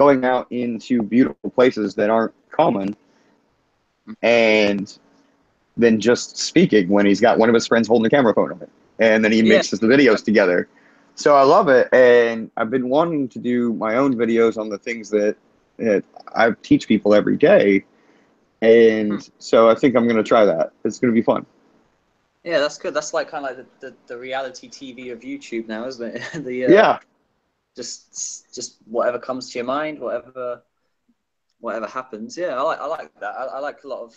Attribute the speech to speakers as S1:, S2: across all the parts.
S1: going out into beautiful places that aren't common, and then just speaking when he's got one of his friends holding a camera phone on it, and then he mixes the videos together. So I love it, and I've been wanting to do my own videos on the things that I teach people every day, and so I think I'm going to try that. It's going to be fun.
S2: Yeah, that's good. That's like kind of like the reality TV of YouTube now, isn't it? Just whatever comes to your mind, whatever happens. Yeah, I like that. I like a lot of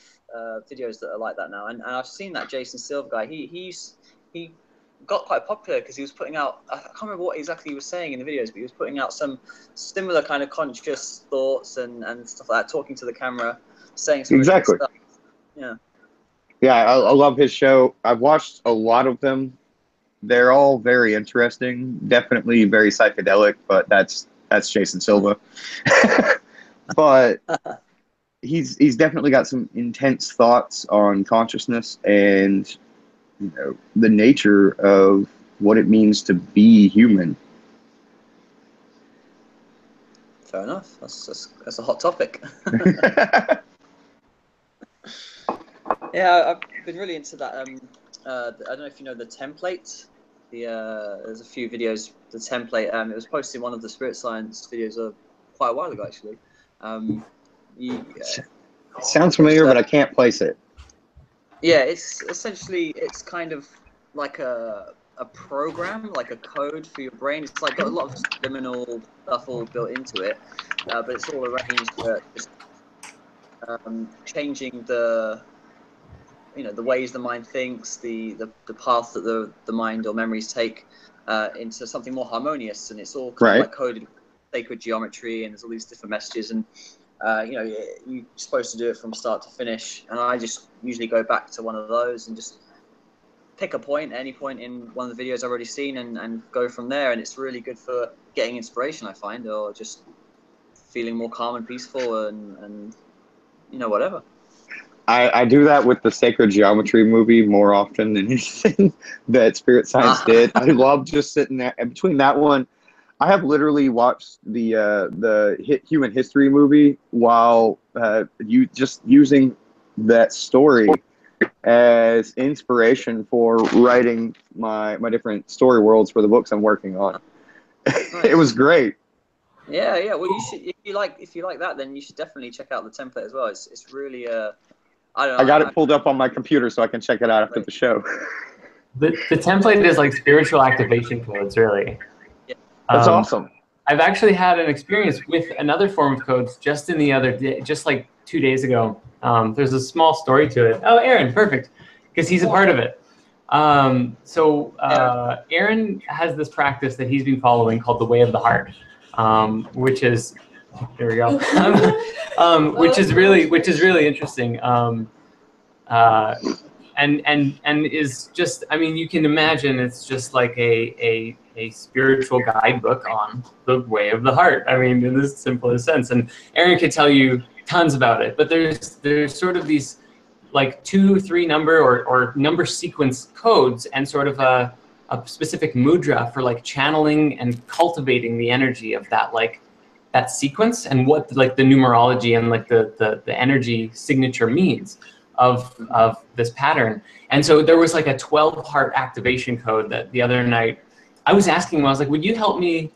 S2: videos that are like that now, and I've seen that Jason Silver guy. He got quite popular because he was putting out, I can't remember what exactly he was saying in the videos, but he was putting out some similar kind of conscious thoughts and stuff like that, talking to the camera, saying some
S1: exactly
S2: stuff. Yeah,
S1: I love his show. I've watched a lot of them. They're all very interesting, definitely very psychedelic, but that's Jason Silva. But he's definitely got some intense thoughts on consciousness and, you know, the nature of what it means to be human.
S2: Fair enough. That's a hot topic. Yeah, I've been really into that. I don't know if you know the template. There's a few videos. The template. It was posted in one of the Spirit Science videos quite a while ago, actually.
S1: Sounds familiar, but I can't place it.
S2: Yeah, it's essentially kind of like a program, like a code for your brain. It's like got a lot of subliminal stuff all built into it, but it's all arranged for just changing the ways the mind thinks, the path that the mind or memories take into something more harmonious, and it's all kind of like coded with sacred geometry, and there's all these different messages, and you're supposed to do it from start to finish. And I just usually go back to one of those and just pick a point, any point in one of the videos I've already seen, and go from there. And it's really good for getting inspiration, I find, or just feeling more calm and peaceful, and whatever.
S1: I do that with the Sacred Geometry movie more often than anything that Spirit Science did. I love just sitting there. And between that one, I have literally watched the Human History movie while using that story as inspiration for writing my different story worlds for the books I'm working on. Nice. It was great.
S2: Yeah. Well, you should, if you like that, then you should definitely check out the template as well. It's really I don't know.
S1: I got it pulled up on my computer so I can check it out after the show.
S3: The template is like spiritual activation codes, really.
S2: Yeah.
S1: That's awesome.
S3: I've actually had an experience with another form of codes just in the other day, just like 2 days ago. There's a small story to it. Oh, Aaron, perfect, because he's a part of it. Aaron has this practice that he's been following called the Way of the Heart, which is, there we go, which is really interesting. And is just, I mean, you can imagine it's just like a spiritual guidebook on the way of the heart. I mean, in the simplest sense. And Aaron could tell you tons about it, but there's sort of these like 2, 3 number or number sequence codes, and sort of a specific mudra for like channeling and cultivating the energy of that sequence, and what like the numerology and like the energy signature means of this pattern. And so there was like a 12 heart activation code that the other night I was asking him, I was like, would you help me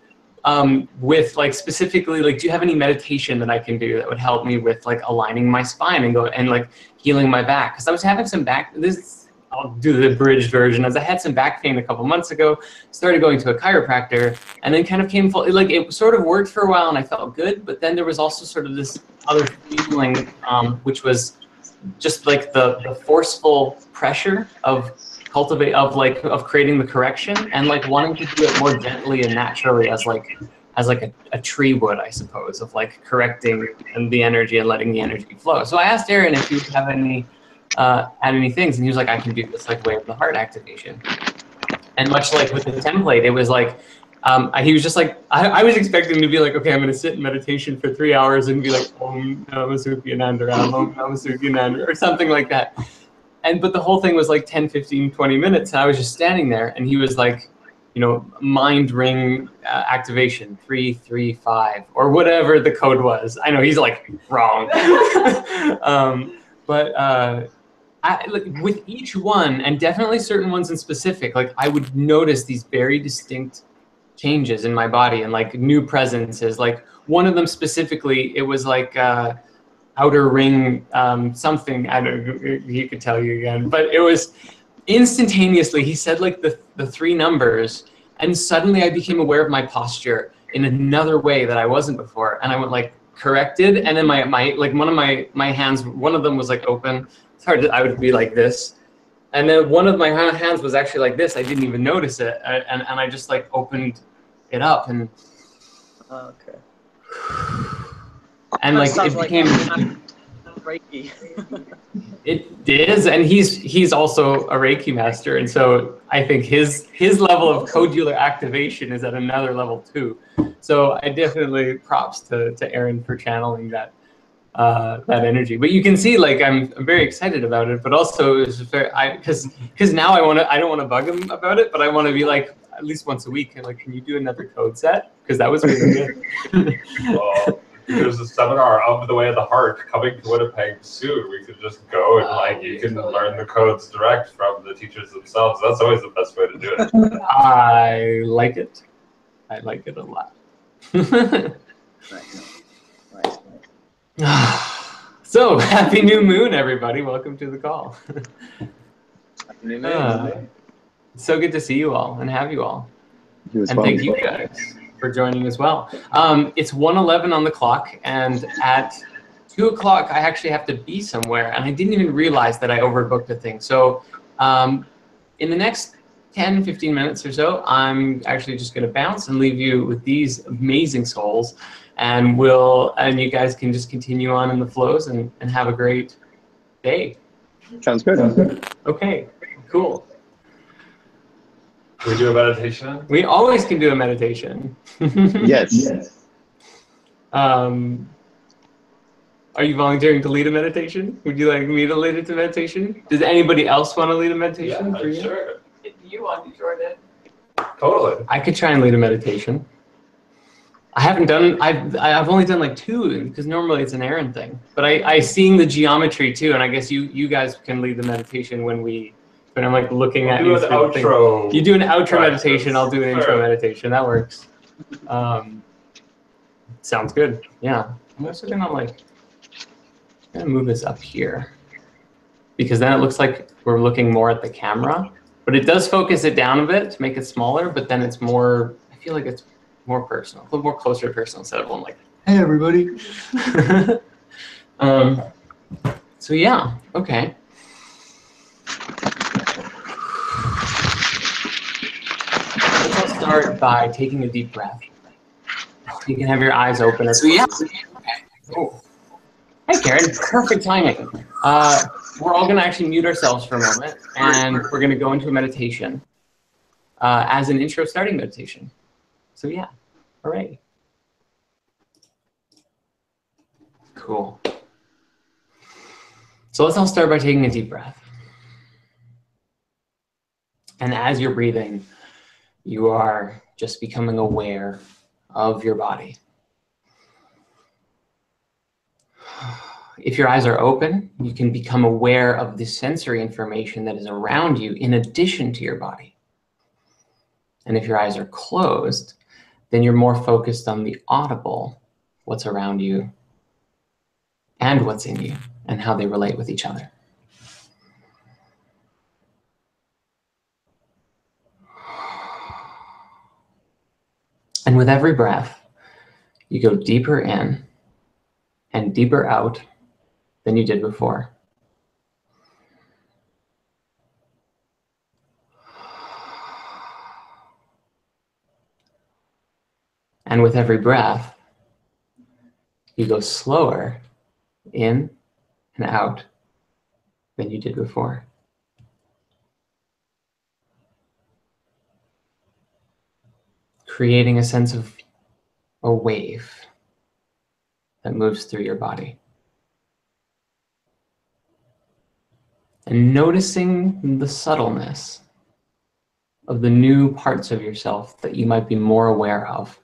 S3: with like specifically, like, do you have any meditation that I can do that would help me with like aligning my spine and like healing my back? Because I was having some I'll do the abridged version, as I had some back pain a couple months ago, started going to a chiropractor, and then kind of came full, like it sort of worked for a while and I felt good, but then there was also sort of this other feeling, which was just like the forceful pressure of creating the correction, and like wanting to do it more gently and naturally as a tree would, I suppose, of like correcting the energy and letting the energy flow. So I asked Aaron if you have any things, and he was like, I can do this like Way of the Heart activation. And much like with the template, it was like he was just like, I was expecting to be like, okay, I'm going to sit in meditation for 3 hours and be like, Om Namah Sukhiyanandara, Om Namah Sukhiyanandara, or something like that. But the whole thing was like 10, 15, 20 minutes, and I was just standing there, and he was like, you know, mind ring activation 335 or whatever the code was. I know he's like wrong. Like, with each one, and definitely certain ones in specific, like I would notice these very distinct changes in my body and like new presences. Like one of them specifically, it was like outer ring something. I don't know, he could tell you again, but it was instantaneously. He said like the three numbers, and suddenly I became aware of my posture in another way that I wasn't before, and I went like corrected, and then my like one of my hands, one of them was like open. It's hard to, I would be like this. And then one of my hands was actually like this. I didn't even notice it. And I just like opened it up and.
S2: Okay.
S3: And like it became.
S2: Reiki.
S3: It is, and he's also a Reiki master, and so I think his level of codular activation is at another level too. So I definitely props to Aaron for channeling that energy. But you can see, like, I'm very excited about it, but also it's very, because now I don't want to bug him about it, but I want to be like at least once a week, and like, can you do another code set? Because that was really good.
S4: Well, there's a seminar of the Way of the Heart coming to Winnipeg soon. We could just go and like you can learn the codes direct from the teachers themselves. That's always the best way to do it.
S3: I like it. I like it a lot. So, happy new moon, everybody. Welcome to the call.
S2: Happy new moon.
S3: So good to see you all and have you all.
S1: You
S3: and thank you guys for joining as well. It's 1:11 on the clock, and at 2 o'clock, I actually have to be somewhere, and I didn't even realize that I overbooked a thing. So in the next 10, 15 minutes or so, I'm actually just gonna bounce and leave you with these amazing souls, and you guys can just continue on in the flows and have a great day.
S1: Sounds good.
S3: Okay, cool.
S4: Can we do a meditation?
S3: We always can do a meditation.
S1: Yes.
S3: Are you volunteering to lead a meditation? Would you like me to lead it to meditation? Does anybody else want to lead a meditation?
S4: Yeah,
S3: for you?
S4: sure.
S3: If you want to, Jordan.
S4: Totally.
S3: I could try and lead a meditation. I haven't done, I've only done like 2, because normally it's an Aaron thing. But I seeing the geometry too, and I guess you guys can lead the meditation when I'm like looking at you.
S4: Do an outro.
S3: You do an outro
S4: practice.
S3: meditation, I'll do an intro meditation. That works. Sounds good. Yeah. I'm also gonna move this up here, because then it looks like we're looking more at the camera, but it does focus it down a bit to make it smaller, but then it's more, I feel like it's more personal, a little more closer to personal instead of one like, hey everybody. So yeah, okay. Let's start by taking a deep breath. You can have your eyes open. So yeah. Oh. Hey Karen, perfect timing. We're all gonna actually mute ourselves for a moment, and we're gonna go into a meditation as an intro starting meditation. So yeah, all right. Cool. So let's all start by taking a deep breath. And as you're breathing, you are just becoming aware of your body. If your eyes are open, you can become aware of the sensory information that is around you in addition to your body. And if your eyes are closed, then you're more focused on the audible, what's around you and what's in you and how they relate with each other. And with every breath, you go deeper in and deeper out than you did before. And with every breath, you go slower in and out than you did before. Creating a sense of a wave that moves through your body. And noticing the subtleness of the new parts of yourself that you might be more aware of,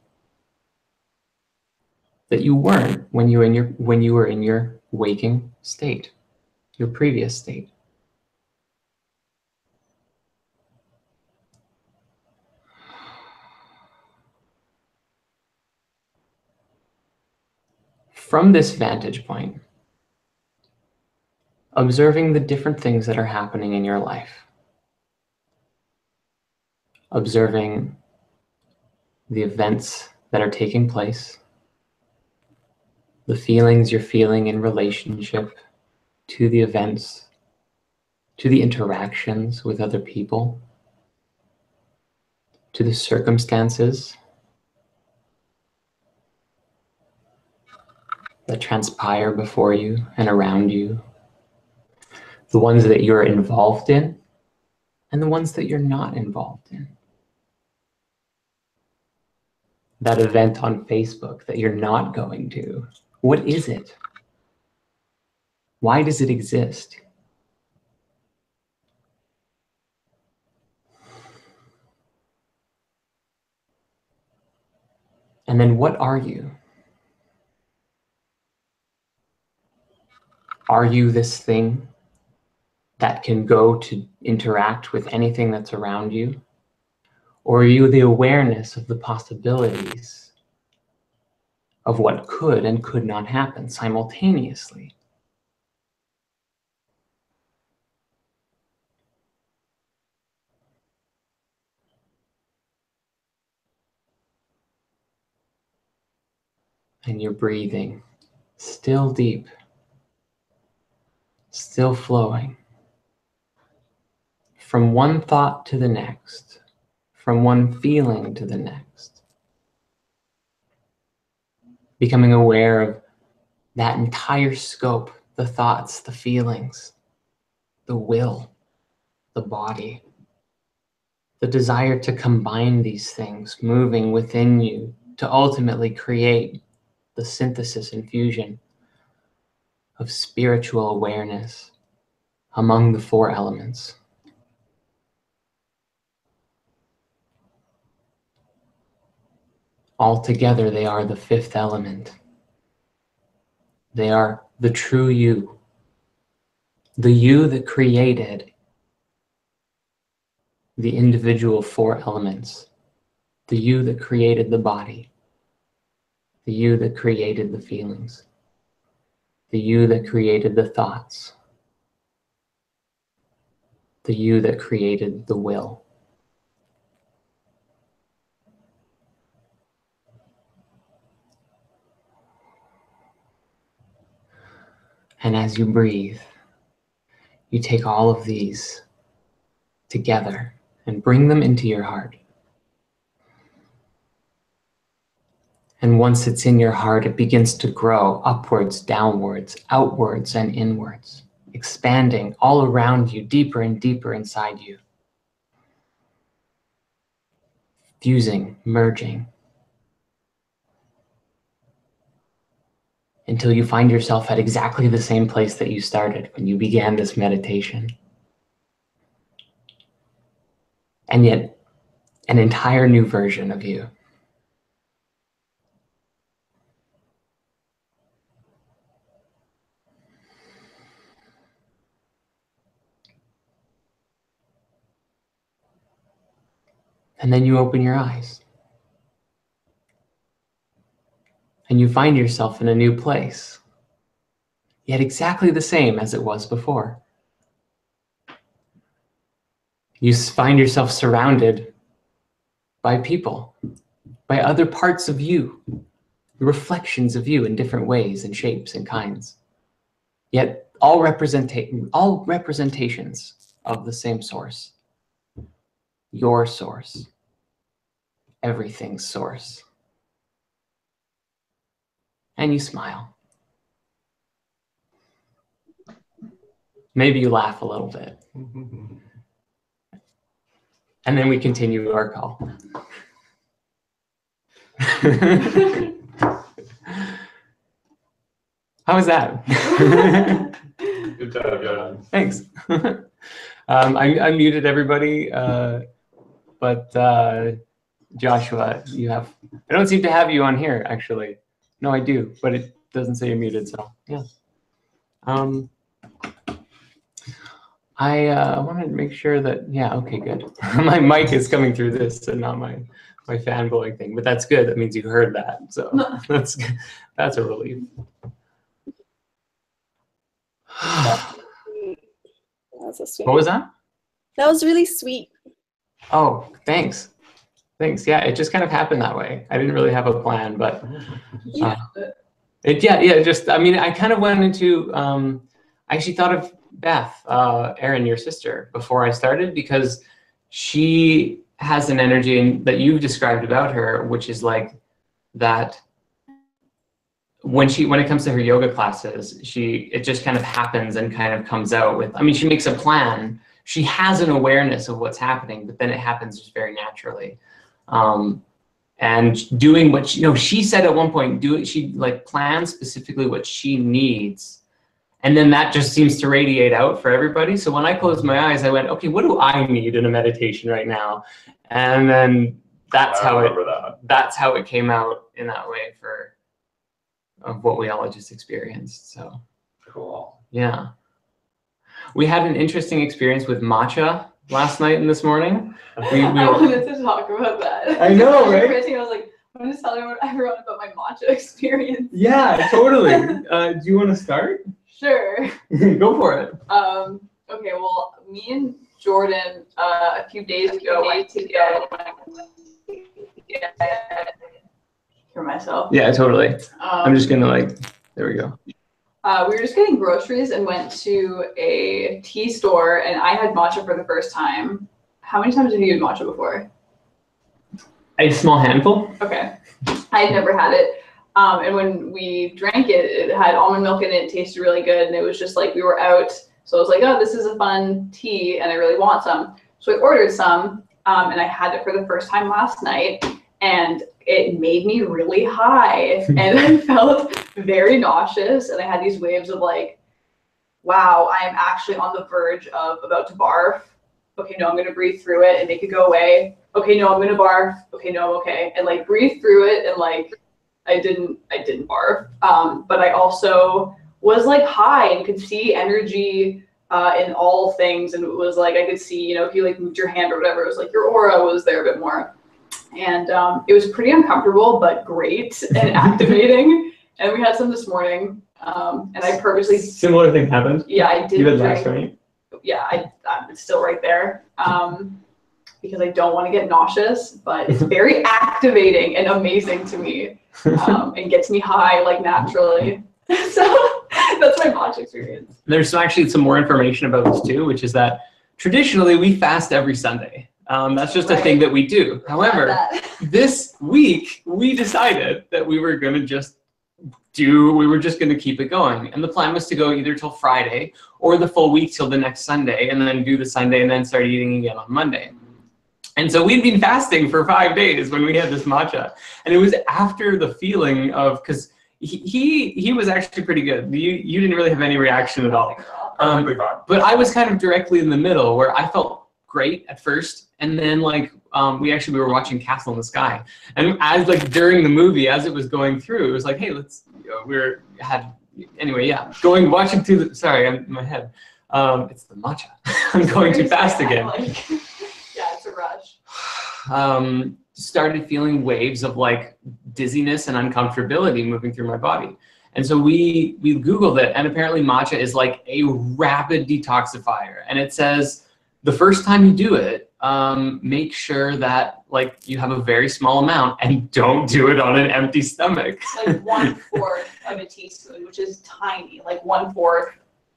S3: that you weren't when you were in your waking state, your previous state. From this vantage point, observing the different things that are happening in your life, observing the events that are taking place, the feelings you're feeling in relationship to the events, to the interactions with other people, to the circumstances that transpire before you and around you, the ones that you're involved in and the ones that you're not involved in. That event on Facebook that you're not going to, what is it? Why does it exist? And then what are you? Are you this thing that can go to interact with anything that's around you? Or are you the awareness of the possibilities of what could and could not happen simultaneously? And you're breathing, still deep, still flowing, from one thought to the next, from one feeling to the next. Becoming aware of that entire scope, the thoughts, the feelings, the will, the body, the desire to combine these things moving within you to ultimately create the synthesis and fusion of spiritual awareness among the four elements. Altogether, they are the fifth element. They are the true you, the you that created the individual four elements, the you that created the body, the you that created the feelings, the you that created the thoughts, the you that created the will. And as you breathe, you take all of these together and bring them into your heart. And once it's in your heart, it begins to grow upwards, downwards, outwards, and inwards, expanding all around you, deeper and deeper inside you. Fusing, merging, until you find yourself at exactly the same place that you started when you began this meditation. And yet, an entire new version of you. And then you open your eyes. And you find yourself in a new place, yet exactly the same as it was before. You find yourself surrounded by people, by other parts of you, reflections of you in different ways and shapes and kinds, yet all representations of the same source, your source, everything's source. And you smile. Maybe you laugh a little bit. And then we continue our call. How was that?
S4: Good job, John.
S3: Thanks. I muted everybody, Joshua, I don't seem to have you on here, actually. No, I do, but it doesn't say you're muted, so yeah. I wanted to make sure that, yeah, okay, good. My mic is coming through this and not my fanboy thing, but that's good. That means you heard that, so that's a relief.
S5: That was so sweet.
S3: What was that?
S5: That was really sweet.
S3: Oh, thanks. Thanks. Yeah, it just kind of happened that way. I didn't really have a plan, but just, I mean, I kind of went into, I actually thought of Beth, Erin, your sister, before I started, because she has an energy that you've described about her, which is like that when it comes to her yoga classes, it just kind of happens and kind of comes out with, I mean, she makes a plan. She has an awareness of what's happening, but then it happens just very naturally. And doing what she said at one point, she like plans specifically what she needs. And then that just seems to radiate out for everybody. So when I closed my eyes, I went, okay, what do I need in a meditation right now? And then that's how it came out in that way of what we all just experienced. So
S4: cool.
S3: Yeah. We had an interesting experience with Macha last night and this morning. I
S6: wanted to talk about that.
S3: I know, right?
S6: I was like, I'm just telling everyone about my Macha experience.
S3: Yeah, totally. Do you want to start?
S6: Sure.
S3: Go for it.
S6: Okay, well, me and Jordan a few days ago went to go hear myself.
S3: Yeah, totally. I'm just gonna there we go.
S6: We were just getting groceries and went to a tea store, and I had matcha for the first time. How many times have you had matcha before?
S3: A small handful.
S6: Okay. I had never had it. And when we drank it, it had almond milk in it. It tasted really good. And it was just like we were out. So I was like, oh, this is a fun tea, and I really want some. So I ordered some, and I had it for the first time last night. And it made me really high, and I felt very nauseous, and I had these waves of like, wow, I am actually on the verge of about to barf. Okay, no, I'm gonna breathe through it and make it go away. Okay, no, I'm gonna barf. Okay, no, I'm okay. And like breathe through it, and like I didn't barf. But I also was like high and could see energy in all things, and it was like I could see, if you like moved your hand or whatever, it was like your aura was there a bit more. And it was pretty uncomfortable, but great and activating. And we had some this morning. And I purposely...
S3: Similar thing happened?
S6: Yeah, I did.
S3: You had last night?
S6: Yeah, I'm still right there. Because I don't want to get nauseous, but it's very activating and amazing to me. And gets me high, like, naturally. So that's my matcha experience.
S3: There's actually some more information about this, too, which is that traditionally we fast every Sunday. That's just a thing that we do. However, this week we decided that we were just going to keep it going. And the plan was to go either till Friday or the full week till the next Sunday, and then do the Sunday and then start eating again on Monday. And so we'd been fasting for 5 days when we had this matcha. And it was after the feeling of, because he was actually pretty good. You didn't really have any reaction at all. But I was kind of directly in the middle where I felt great at first, and then like we were watching Castle in the Sky, and as like during the movie as it was going through, it was like, hey, let's watching through the in my head, it's the matcha. I'm going too fast again.
S6: Yeah, it's a rush.
S3: Started feeling waves of like dizziness and uncomfortability moving through my body. And so we Googled it, and apparently matcha is like a rapid detoxifier, and it says the first time you do it, make sure that like you have a very small amount, and don't do it on an empty stomach.
S6: Like 1/4 of a teaspoon, which is tiny. Like 1/4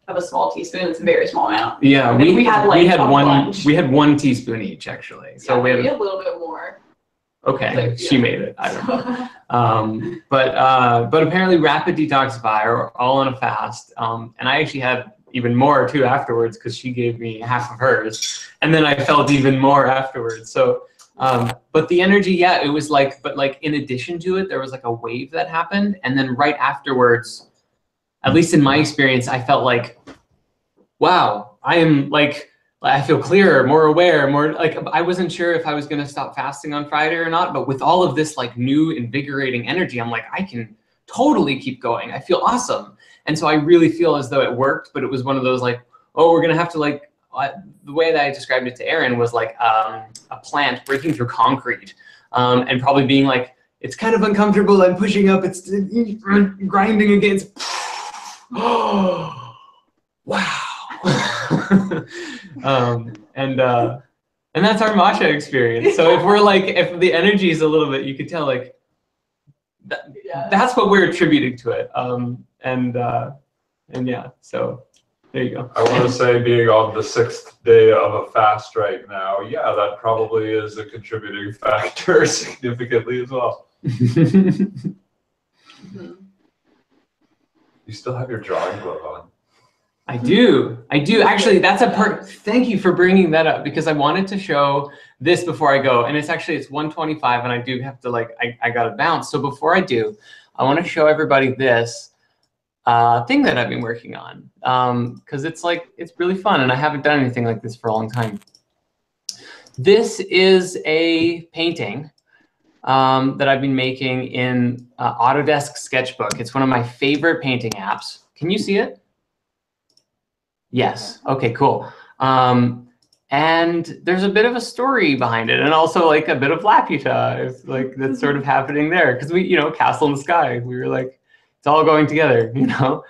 S6: of a small teaspoon. It's a very small amount.
S3: Yeah, we had 1 teaspoon each actually. So we had
S6: a little bit more.
S3: Okay, she made it. I don't know. But apparently rapid detoxifier, all on a fast. And I actually had even more too afterwards, because she gave me half of hers, and then I felt even more afterwards. So but the energy, it was like, but like in addition to it, there was like a wave that happened, and then right afterwards, at least in my experience, I felt like, wow, I am like I feel clearer, more aware, more like I wasn't sure if I was going to stop fasting on Friday or not, but with all of this like new invigorating energy, I'm like, I can totally keep going. I feel awesome. And so I really feel as though it worked, but it was one of those like, oh, we're going to have to like, the way that I described it to Aaron was like a plant breaking through concrete and probably being like, it's kind of uncomfortable. I'm pushing up. It's grinding against. Oh, wow. And that's our Macha experience. So if we're like, if the energy is a little bit, you could tell like, that's what we're attributing to it. And yeah, so there you go.
S4: I want to say being on the 6th day of a fast right now, yeah, that probably is a contributing factor significantly as well. You still have your drawing glove on.
S3: I do. Actually, that's a part. Thank you for bringing that up because I wanted to show this before I go. And it's 1:25 and I do have to like, I got to bounce. So before I do, I want to show everybody this thing that I've been working on. Because it's really fun and I haven't done anything like this for a long time. This is a painting that I've been making in Autodesk Sketchbook. It's one of my favorite painting apps. Can you see it? Yes. Okay, cool. And there's a bit of a story behind it and also like a bit of Laputa like that's sort of happening there because we, you know, castle in the sky. We were like, it's all going together, you know.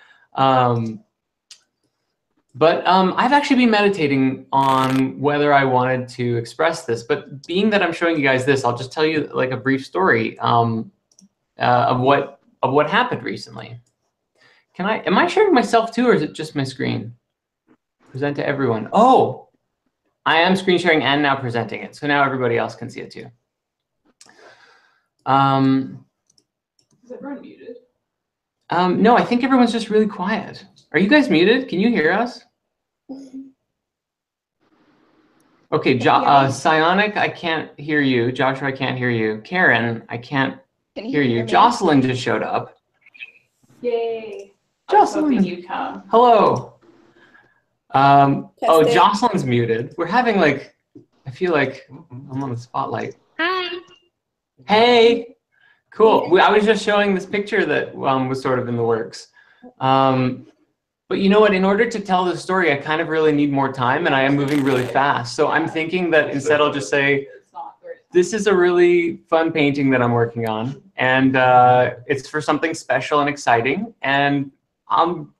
S3: But I've actually been meditating on whether I wanted to express this. But being that I'm showing you guys this, I'll just tell you like a brief story of what happened recently. Am I sharing myself too, or is it just my screen? Present to everyone. Oh, I am screen sharing and now presenting it. So now everybody else can see it too.
S6: Is everyone muted?
S3: No, I think everyone's just really quiet. Are you guys muted? Can you hear us? Okay, Psionic, I can't hear you. Joshua, I can't hear you. Karen, I can't hear you. Jocelyn just showed up.
S6: Yay.
S3: Jocelyn,
S6: you come.
S3: hello. Oh, Jocelyn's muted. We're having like, I feel like I'm on the spotlight.
S5: Hi.
S3: Hey, cool. I was just showing this picture that was sort of in the works. But you know what? In order to tell the story, I kind of really need more time and I am moving really fast. So I'm thinking that instead I'll just say, this is a really fun painting that I'm working on. And it's for something special and exciting. And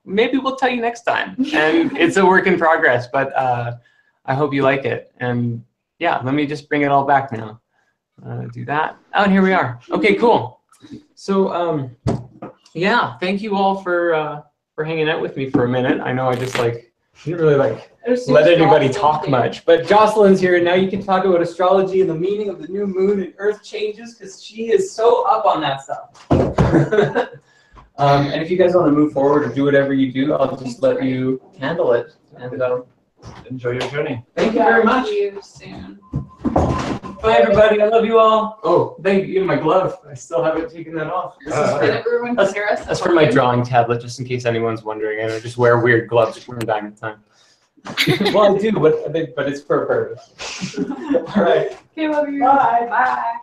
S3: maybe we'll tell you next time. And it's a work in progress, but I hope you like it. And yeah, let me just bring it all back now. Do that. Oh, and here we are. Okay, cool. So yeah, thank you all for hanging out with me for a minute. I know I just like didn't really like let anybody talk much, but Jocelyn's here and now you can talk about astrology and the meaning of the new moon and earth changes because she is so up on that stuff. And if you guys want to move forward or do whatever you do, I'll just let you handle it and enjoy your journey. Thank you very much.
S6: See you soon.
S3: Bye, everybody. I love you all. Oh, thank you. My glove. I still haven't taken that off. This is
S6: Everyone can hear us.
S3: that's for my drawing tablet, just in case anyone's wondering. I just wear weird gloves from time to time. Well, I do, but it's for a purpose. All right.
S6: Okay, love you.
S3: Bye.
S6: Bye.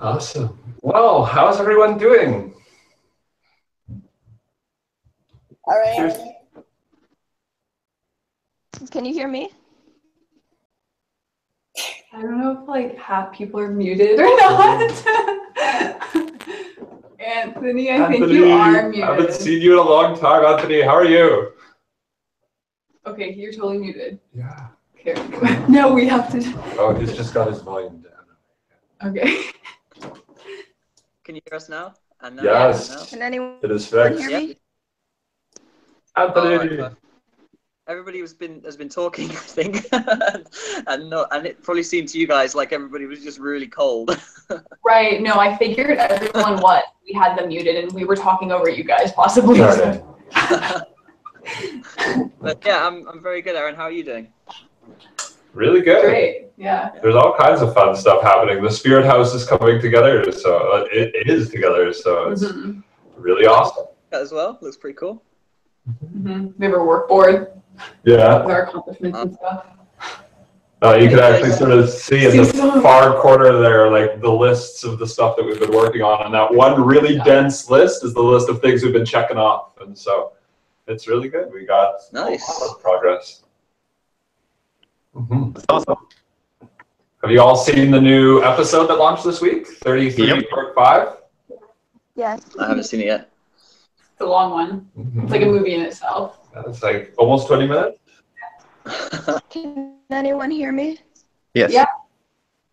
S4: Awesome. Well, how's everyone doing?
S5: All right. Can you hear me?
S6: I don't know if like half people are muted or not. Anthony, I think you are muted.
S4: I haven't seen you in a long time, Anthony. How are you?
S6: Okay, you're totally muted.
S4: Yeah.
S6: Okay. No, we have to.
S4: Oh, he's just got his volume down.
S6: Okay.
S2: Can you hear us now? And now?
S4: Yes.
S2: Now?
S5: Can anyone
S4: It is fixed.
S5: hear me?
S4: Anthony.
S2: Right, everybody has been talking, I think, and it probably seemed to you guys like everybody was just really cold.
S6: Right. No, I figured everyone we had them muted and we were talking over you guys possibly.
S4: Sorry.
S2: But yeah, I'm very good, Aaron. How are you doing?
S4: Really good.
S6: Great. Yeah.
S4: There's all kinds of fun stuff happening. The Spirit House is coming together, so it is together, so it's really awesome.
S2: That as well looks pretty cool.
S6: We have a work board
S4: Yeah.
S6: with our accomplishments and stuff.
S4: You can actually sort of see in the far corner there, like the lists of the stuff that we've been working on. And that one really dense list is the list of things we've been checking off. And so it's really good. We got a lot of progress. That's awesome. Have you all seen the new episode that launched this week? 33 part 5?
S5: Yes.
S2: I haven't seen it yet.
S6: It's a long one. It's like a movie in itself.
S4: It's like almost 20 minutes.
S5: Can anyone hear me?
S1: Yes.
S6: Yeah.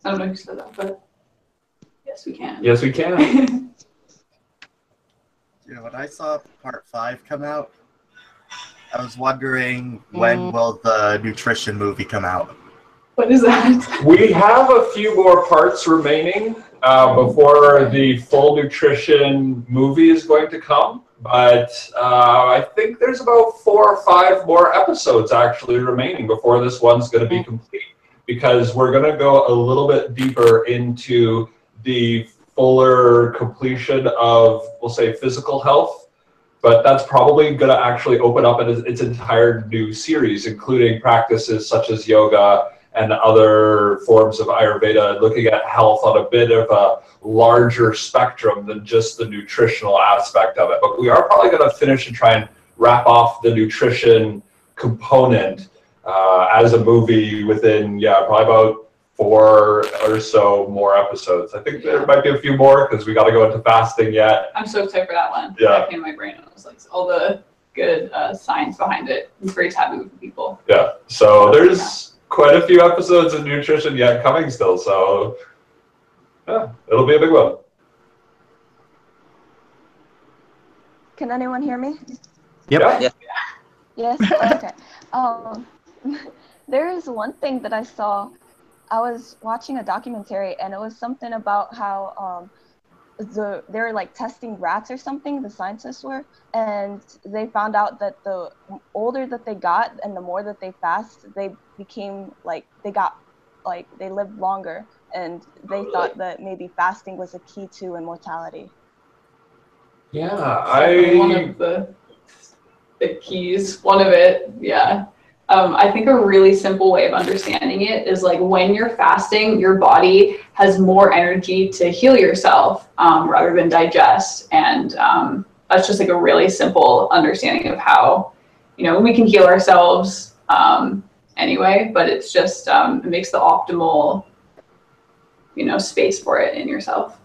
S6: I don't know who said that, but yes, we can.
S4: Yes, we can.
S7: When I saw part 5 come out, I was wondering when will the nutrition movie come out?
S6: What is that?
S4: We have a few more parts remaining before the full nutrition movie is going to come. But I think there's about 4 or 5 more episodes actually remaining before this one's going to be complete. Because we're going to go a little bit deeper into the fuller completion of, we'll say, physical health. But that's probably going to actually open up its entire new series, including practices such as yoga and other forms of Ayurveda, looking at health on a bit of a larger spectrum than just the nutritional aspect of it. But we are probably going to finish and try and wrap off the nutrition component as a movie within, probably about 4 or so more episodes. I think there might be a few more because we got to go into fasting yet.
S6: I'm so excited for that one.
S4: Yeah.
S6: That came in my brain and I was like, all the good science behind it. It's very taboo for people.
S4: Yeah, so there's quite a few episodes of nutrition yet coming still, so yeah, it'll be a big one.
S5: Can anyone hear me?
S4: Yep.
S2: Yeah.
S5: Yes? Okay. There is one thing that I saw. I was watching a documentary and it was something about how they were like testing rats or something, the scientists were, and they found out that the older that they got and the more that they fast, they became like, they lived longer, and they thought that maybe fasting was a key to immortality.
S4: Yeah,
S6: one of the keys, one of it, yeah. I think a really simple way of understanding it is like when you're fasting, your body has more energy to heal yourself rather than digest. And that's just like a really simple understanding of how, we can heal ourselves anyway, but it's just, it makes the optimal, space for it in yourself.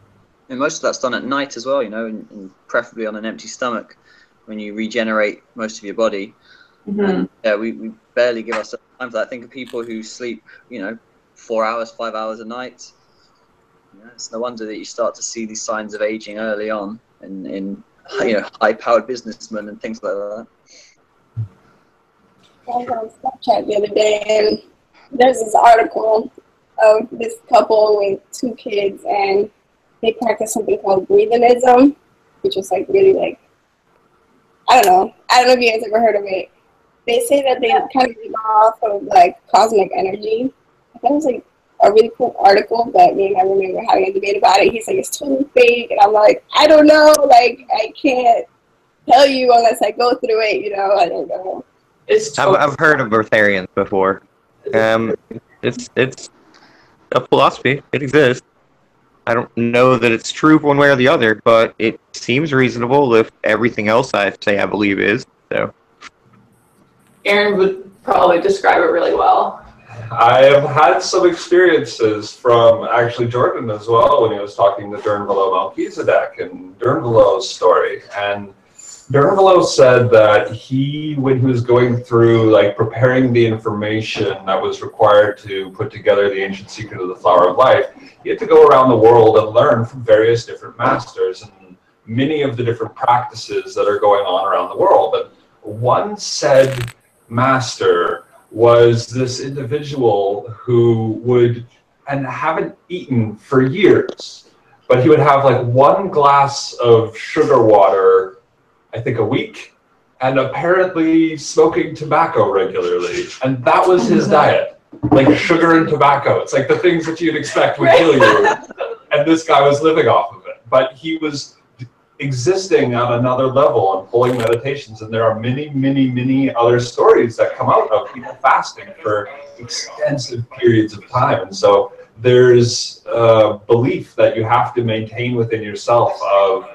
S2: And most of that's done at night as well, and preferably on an empty stomach when you regenerate most of your body. And, we barely give ourselves time for that. Think of people who sleep, 4 hours, 5 hours a night. It's no wonder that you start to see these signs of aging early on in high-powered businessmen and things like that.
S8: I was on Snapchat the other day, and there's this article of this couple with 2 kids, and they practice something called breathenism, which is like really like, I don't know if you guys ever heard of it. They say that they kind of live off of like cosmic energy. I thought it was like a really cool article, but me and my roommate were having a debate about it. He's like, it's totally fake, and I'm like, I don't know, like I can't tell you unless I go through it, I don't know.
S1: I've heard of Eartharians before. It's a philosophy. It exists. I don't know that it's true one way or the other, but it seems reasonable if everything else I say I believe is. So,
S6: Aaron would probably describe it really well.
S4: I have had some experiences from actually Jordan as well when he was talking to Durnvalo Melchizedek and Durnvalo's story. And Durnvalo said that when he was going through like preparing the information that was required to put together the ancient secret of the flower of life, he had to go around the world and learn from various different masters and many of the different practices that are going on around the world. And one said master was this individual who haven't eaten for years, but he would have like 1 glass of sugar water, I think a week, and apparently smoking tobacco regularly. And that was his diet, like sugar and tobacco. It's like the things that you'd expect would kill you. And this guy was living off of it. But he was existing on another level and pulling meditations. And there are many, many, many other stories that come out of people fasting for extensive periods of time. And so there's a belief that you have to maintain within yourself of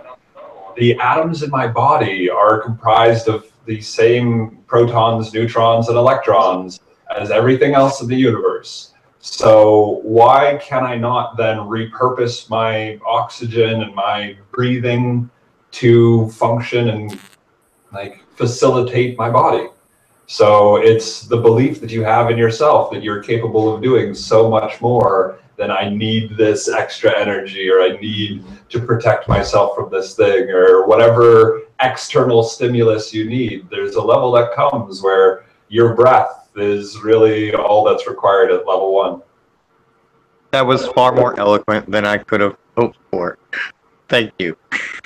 S4: the atoms in my body are comprised of the same protons, neutrons, and electrons as everything else in the universe. So why can I not then repurpose my oxygen and my breathing to function and like facilitate my body? So it's the belief that you have in yourself that you're capable of doing so much more than I need this extra energy, or I need to protect myself from this thing, or whatever external stimulus you need. There's a level that comes where your breath is really all that's required at level 1.
S1: That was far more eloquent than I could have hoped for. Thank you.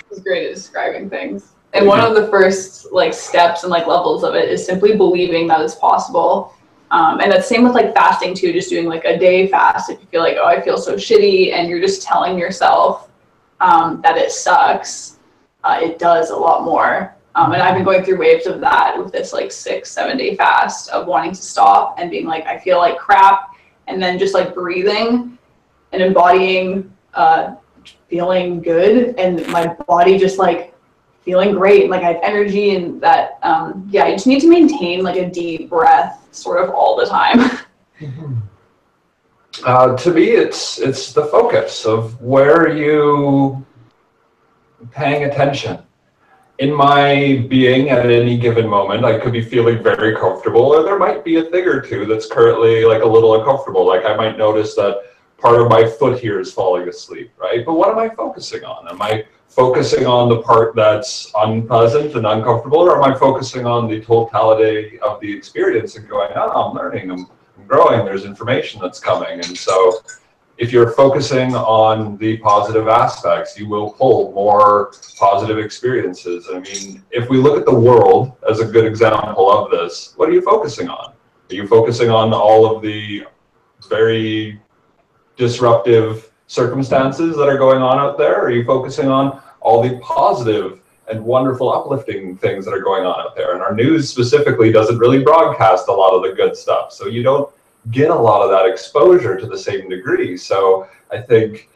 S6: It's great at describing things. And one of the first like steps and like levels of it is simply believing that it's possible. And that's same with like fasting too, just doing like a day fast. If you feel like, oh, I feel so shitty, and you're just telling yourself that it sucks, it does a lot more. And I've been going through waves of that with this like 6-7 day fast of wanting to stop and being like, I feel like crap. And then just like breathing and embodying feeling good, and my body just like feeling great, like I have energy, and that yeah, you just need to maintain like a deep breath sort of all the time.
S4: To me, it's the focus of where are you paying attention. In my being at any given moment, I could be feeling very comfortable, or there might be a thing or two that's currently like a little uncomfortable. Like I might notice that part of my foot here is falling asleep, right? But what am I focusing on? Am I focusing on the part that's unpleasant and uncomfortable, or am I focusing on the totality of the experience and going, oh, I'm learning, I'm growing, there's information that's coming? And so if you're focusing on the positive aspects, you will pull more positive experiences. I mean, if we look at the world as a good example of this, what are you focusing on? Are you focusing on all of the very disruptive circumstances that are going on out there? Or are you focusing on all the positive and wonderful uplifting things that are going on out there? And our news specifically doesn't really broadcast a lot of the good stuff, so you don't get a lot of that exposure to the same degree. So I think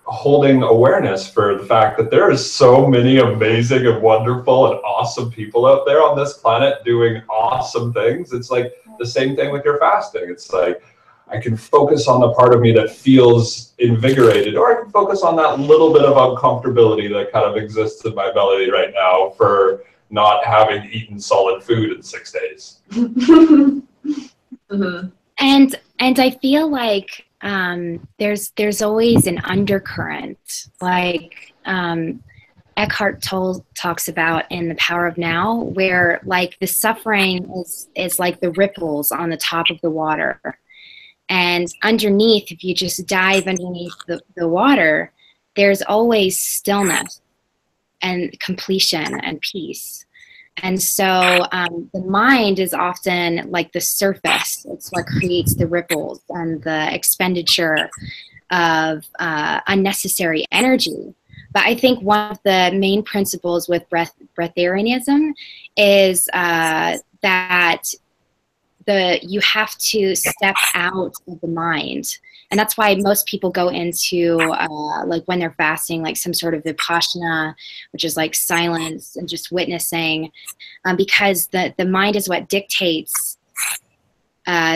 S4: holding awareness for the fact that there is so many amazing and wonderful and awesome people out there on this planet doing awesome things. It's like the same thing with your fasting. It's like I can focus on the part of me that feels invigorated, or I can focus on that little bit of uncomfortability that kind of exists in my belly right now for not having eaten solid food in 6 days.
S6: Mm-hmm.
S9: And I feel like there's always an undercurrent, like Eckhart Tolle talks about in The Power of Now, where like the suffering is like the ripples on the top of the water. And underneath, if you just dive underneath the water, there's always stillness and completion and peace. And so the mind is often like the surface. It's what creates the ripples and the expenditure of unnecessary energy. But I think one of the main principles with breatharianism is that you have to step out of the mind. And that's why most people go into, like when they're fasting, like some sort of vipassana, which is like silence and just witnessing, because the mind is what dictates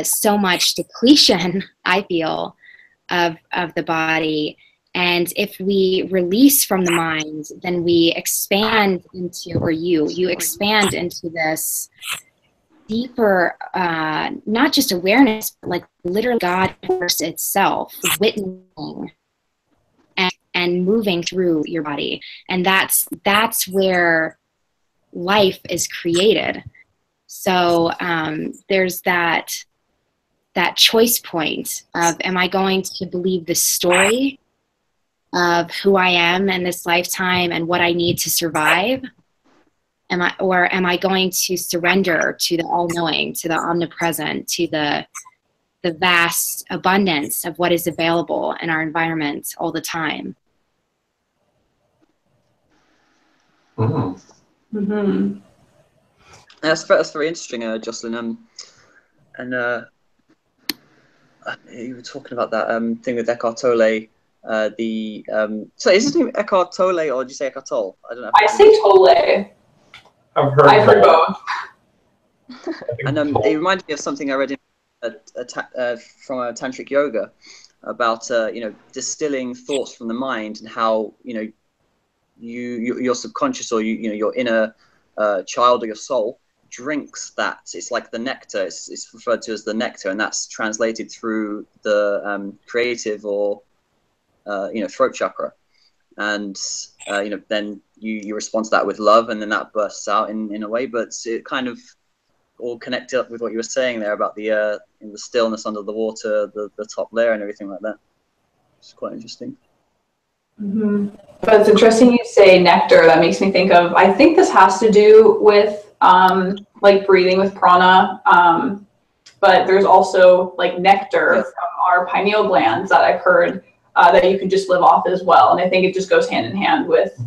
S9: so much depletion, I feel, of the body. And if we release from the mind, then we expand into, or you expand into this deeper, not just awareness, but like literally God force itself, witnessing and moving through your body. And that's where life is created. So there's that choice point of, am I going to believe the story of who I am in this lifetime and what I need to survive? Am I going to surrender to the all-knowing, to the omnipresent, to the vast abundance of what is available in our environment all the time?
S6: Mm-hmm.
S2: That's very interesting, Jocelyn. And you were talking about that thing with Eckhart Tolle. So is his name Eckhart Tolle or did you say Eckhart Tolle? I don't know.
S6: I say Tolle.
S4: I've heard
S6: both.
S2: And it reminded me of something I read from a tantric yoga about distilling thoughts from the mind and how your subconscious or your inner child or your soul drinks that. It's like the nectar. It's referred to as the nectar, and that's translated through the creative or throat chakra. And then you respond to that with love, and then that bursts out in a way. But it kind of all connected up with what you were saying there about the stillness under the water, the top layer, and everything like that. It's quite interesting.
S6: Mm-hmm. But it's interesting you say nectar. That makes me think of, I think this has to do with like breathing with prana, but there's also like nectar from our pineal glands that I've heard that you can just live off as well. And I think it just goes hand in hand with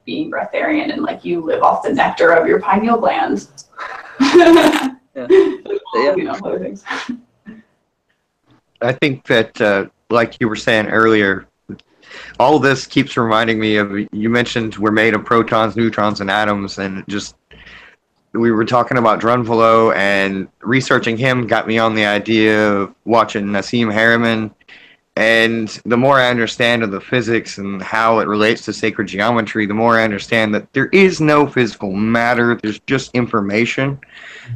S6: being breatharian, and like you live off the nectar of your pineal glands. Other things.
S1: I think that, like you were saying earlier, all this keeps reminding me of, you mentioned we're made of protons, neutrons, and atoms, and just, we were talking about Drunvalo, and researching him got me on the idea of watching Nassim Haramein. And the more I understand of the physics and how it relates to sacred geometry, the more I understand that there is no physical matter, there's just information.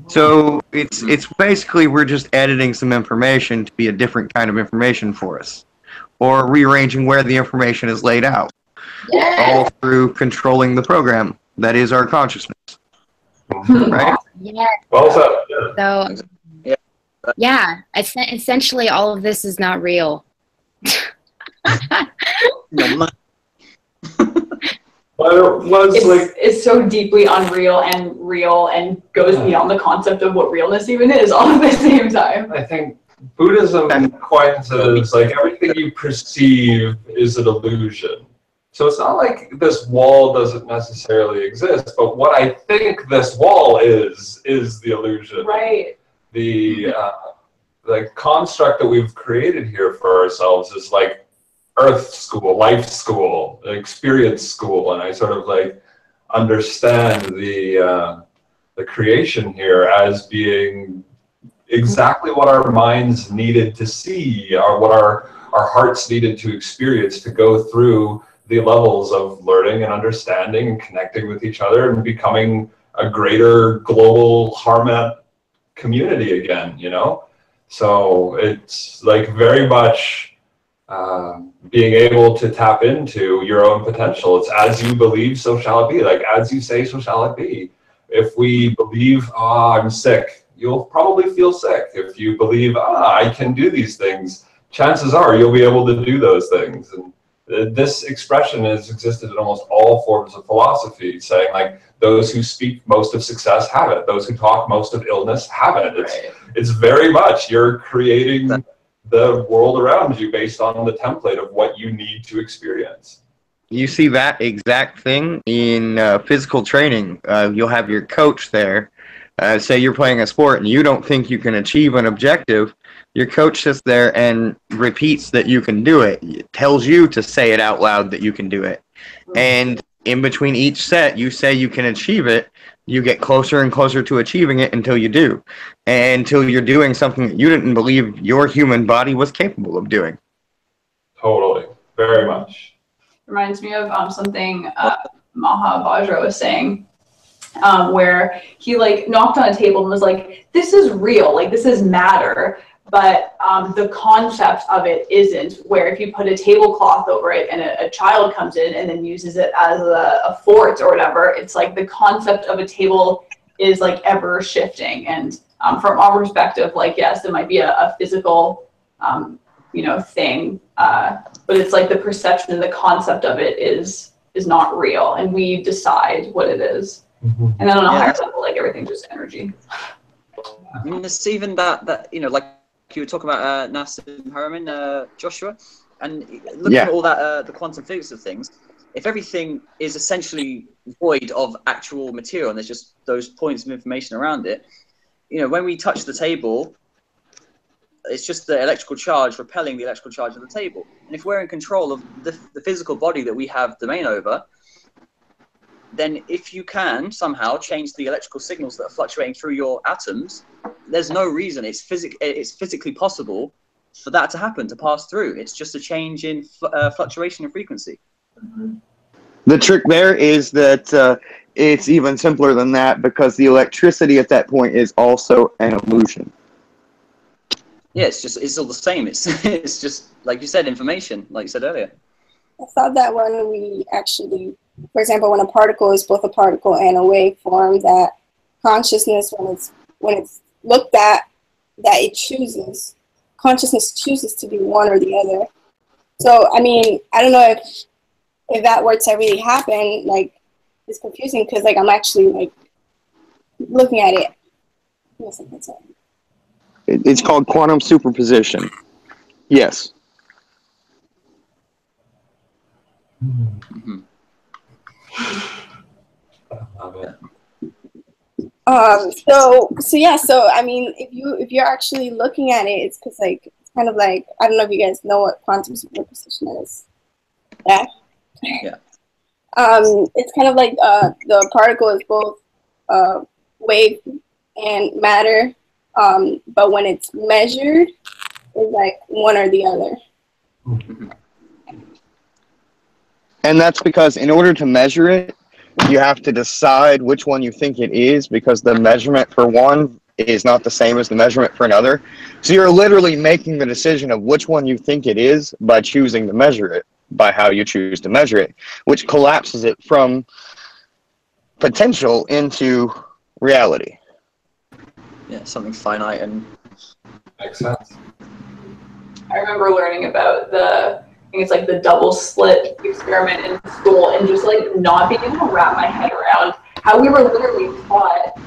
S1: So it's basically we're just editing some information to be a different kind of information for us, or rearranging where the information is laid out, all through controlling the program that is our consciousness. Right?
S9: Yeah.
S4: Well said.
S9: So, yeah, essentially all of this is not real.
S6: It's so deeply unreal and real and goes beyond the concept of what realness even is all at the same time.
S4: I think Buddhism coins it as like everything you perceive is an illusion. So it's not like this wall doesn't necessarily exist, but what I think this wall is the illusion.
S6: Right.
S4: The construct that we've created here for ourselves is like earth school, life school, experience school, and I sort of like understand the creation here as being exactly what our minds needed to see, or what our hearts needed to experience to go through the levels of learning and understanding and connecting with each other and becoming a greater global Harmat community again, So it's like very much being able to tap into your own potential. It's as you believe, so shall it be. Like as you say, so shall it be. If we believe, I'm sick, you'll probably feel sick. If you believe, I can do these things, chances are you'll be able to do those things. And this expression has existed in almost all forms of philosophy, saying like those who speak most of success have it, those who talk most of illness have it. It's very much you're creating the world around you based on the template of what you need to experience.
S1: You see that exact thing in physical training. You'll have your coach there. Say you're playing a sport and you don't think you can achieve an objective. Your coach sits there and repeats that you can do it. It tells you to say it out loud that you can do it. And in between each set, you say you can achieve it. You get closer and closer to achieving it until you do. And until you're doing something that you didn't believe your human body was capable of doing.
S4: Totally. Very much.
S6: Reminds me of something Maha Vajra was saying, where he like knocked on a table and was like, this is real, like this is matter. But the concept of it isn't, where if you put a tablecloth over it and a child comes in and then uses it as a fort or whatever, it's like the concept of a table is like ever shifting. And from our perspective, like, yes, it might be a physical, thing, but it's like the perception and the concept of it is not real. And we decide what it is. Mm-hmm. And then on a higher level, like everything's just energy.
S2: I mean, it's even that like you were talking about Nassim Haramein, Joshua. And looking at all that, the quantum physics of things, if everything is essentially void of actual material and there's just those points of information around it, you know, when we touch the table, it's just the electrical charge repelling the electrical charge of the table. And if we're in control of the physical body that we have domain over, then if you can somehow change the electrical signals that are fluctuating through your atoms, there's no reason. It's physically possible for that to happen, to pass through. It's just a change in fluctuation of frequency.
S1: The trick there is that it's even simpler than that, because the electricity at that point is also an illusion.
S2: Yeah, it's all the same. It's just, like you said, information, like you said earlier.
S8: I thought that when we actually, for example, when a particle is both a particle and a waveform, that consciousness, when it's looked at, that it chooses, consciousness chooses to be one or the other. So, I mean, I don't know if that were to really happen, like, it's confusing, because, like, I'm actually, like, looking at it.
S1: It's called quantum superposition. Yes.
S2: Mm-hmm.
S8: So I mean, if you're actually looking at it, it's because, like, it's kind of like, I don't know if you guys know what quantum superposition is. Yeah.
S2: Yeah.
S8: It's kind of like the particle is both wave and matter, but when it's measured, it's like one or the other.
S2: Mm-hmm.
S1: And that's because in order to measure it, you have to decide which one you think it is, because the measurement for one is not the same as the measurement for another. So you're literally making the decision of which one you think it is by choosing to measure it, by how you choose to measure it, which collapses it from potential into reality.
S2: Yeah, something finite and...
S4: Makes sense.
S6: I remember learning about I think it's like the double slit experiment in school, and just like not being able to wrap my head around how we were literally taught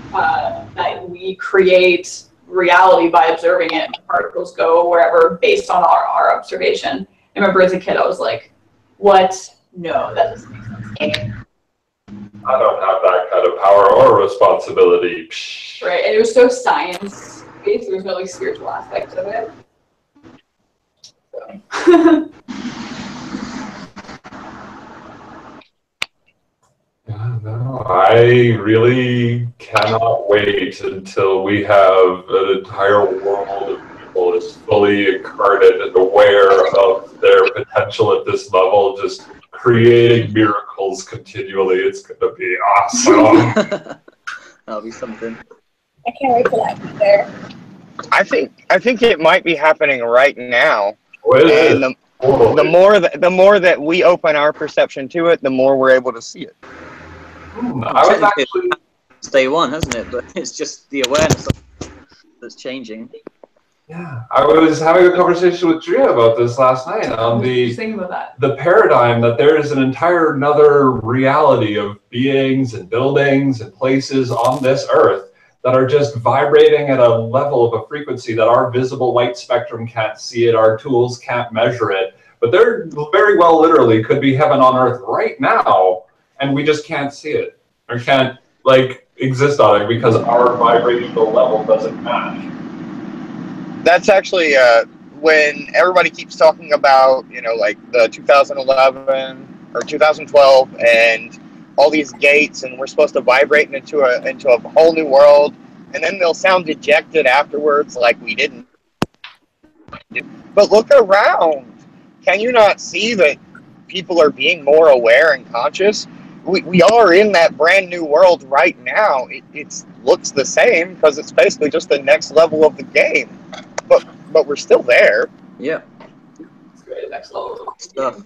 S6: that we create reality by observing it. Particles go wherever based on our observation. I remember as a kid, I was like, what? No, that doesn't make sense to me.
S4: I don't have that kind of power or responsibility.
S6: Right, and it was so science-based, there was no like spiritual aspect of it. So.
S4: Yeah, no, I really cannot wait until we have an entire world of people is fully incarnate and aware of their potential at this level, just creating miracles continually. It's going to be awesome.
S2: That'll be something.
S8: I can't wait for that to be there.
S1: I think it might be happening right now.
S4: And
S1: the more that we open our perception to it, the more we're able to see it.
S4: I was actually...
S2: It's day one, hasn't it? But it's just the awareness that's changing.
S4: Yeah, I was having a conversation with Drea about this last night on the paradigm that there is an entire another reality of beings and buildings and places on this earth that are just vibrating at a level of a frequency that our visible light spectrum can't see it, our tools can't measure it, but they're very well literally could be heaven on earth right now, and we just can't see it or can't like exist on it because our vibrational level doesn't match.
S1: That's actually when everybody keeps talking about, you know, like the 2011 or 2012 and all these gates, and we're supposed to vibrate into a whole new world, and then they'll sound dejected afterwards, like we didn't. But look around. Can you not see that people are being more aware and conscious? We are in that brand new world right now. It looks the same because it's basically just the next level of the game. But we're still there.
S2: Yeah.
S6: It's great. Next level
S2: stuff.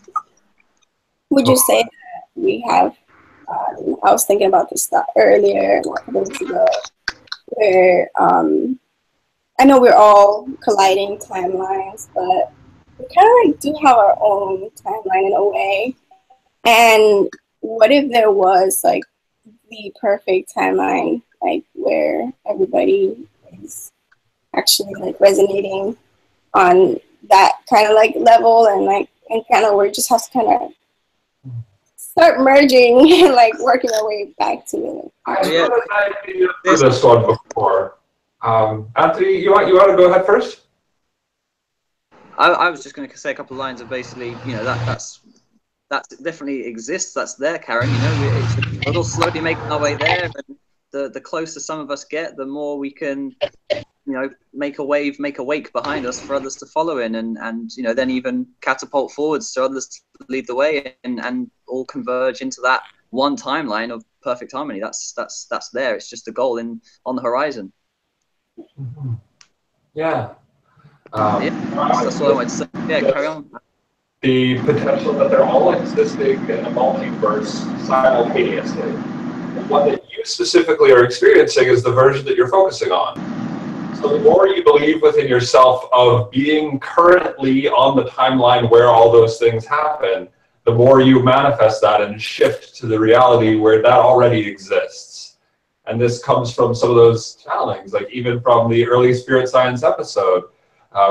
S8: Would you say that we have, I was thinking about this stuff earlier, a couple weeks ago, where I know we're all colliding timelines, but we kind of like do have our own timeline in a way. And what if there was like the perfect timeline, like where everybody is actually like resonating on that kind of like level, and like and kind of we just have to kind of start merging and like working our way back to it.
S4: I've this one before. Anthony, you want to go ahead first?
S2: I was just going to say a couple of lines of basically, you know, that definitely exists. That's there, Karen. You know, it's a little slowly making our way there, and the closer some of us get, the more we can, you know, make a wave, make a wake behind us for others to follow in, and you know, then even catapult forwards so others to lead the way, and all converge into that one timeline of perfect harmony. That's there. It's just a goal on the horizon.
S4: Mm-hmm. Yeah.
S2: That's what I wanted to say. Yeah, carry on.
S4: The potential that they're all existing in a multiverse simultaneously. The one that you specifically are experiencing is the version that you're focusing on. So the more you believe within yourself of being currently on the timeline where all those things happen, the more you manifest that and shift to the reality where that already exists. And this comes from some of those channelings, like even from the early Spirit Science episode,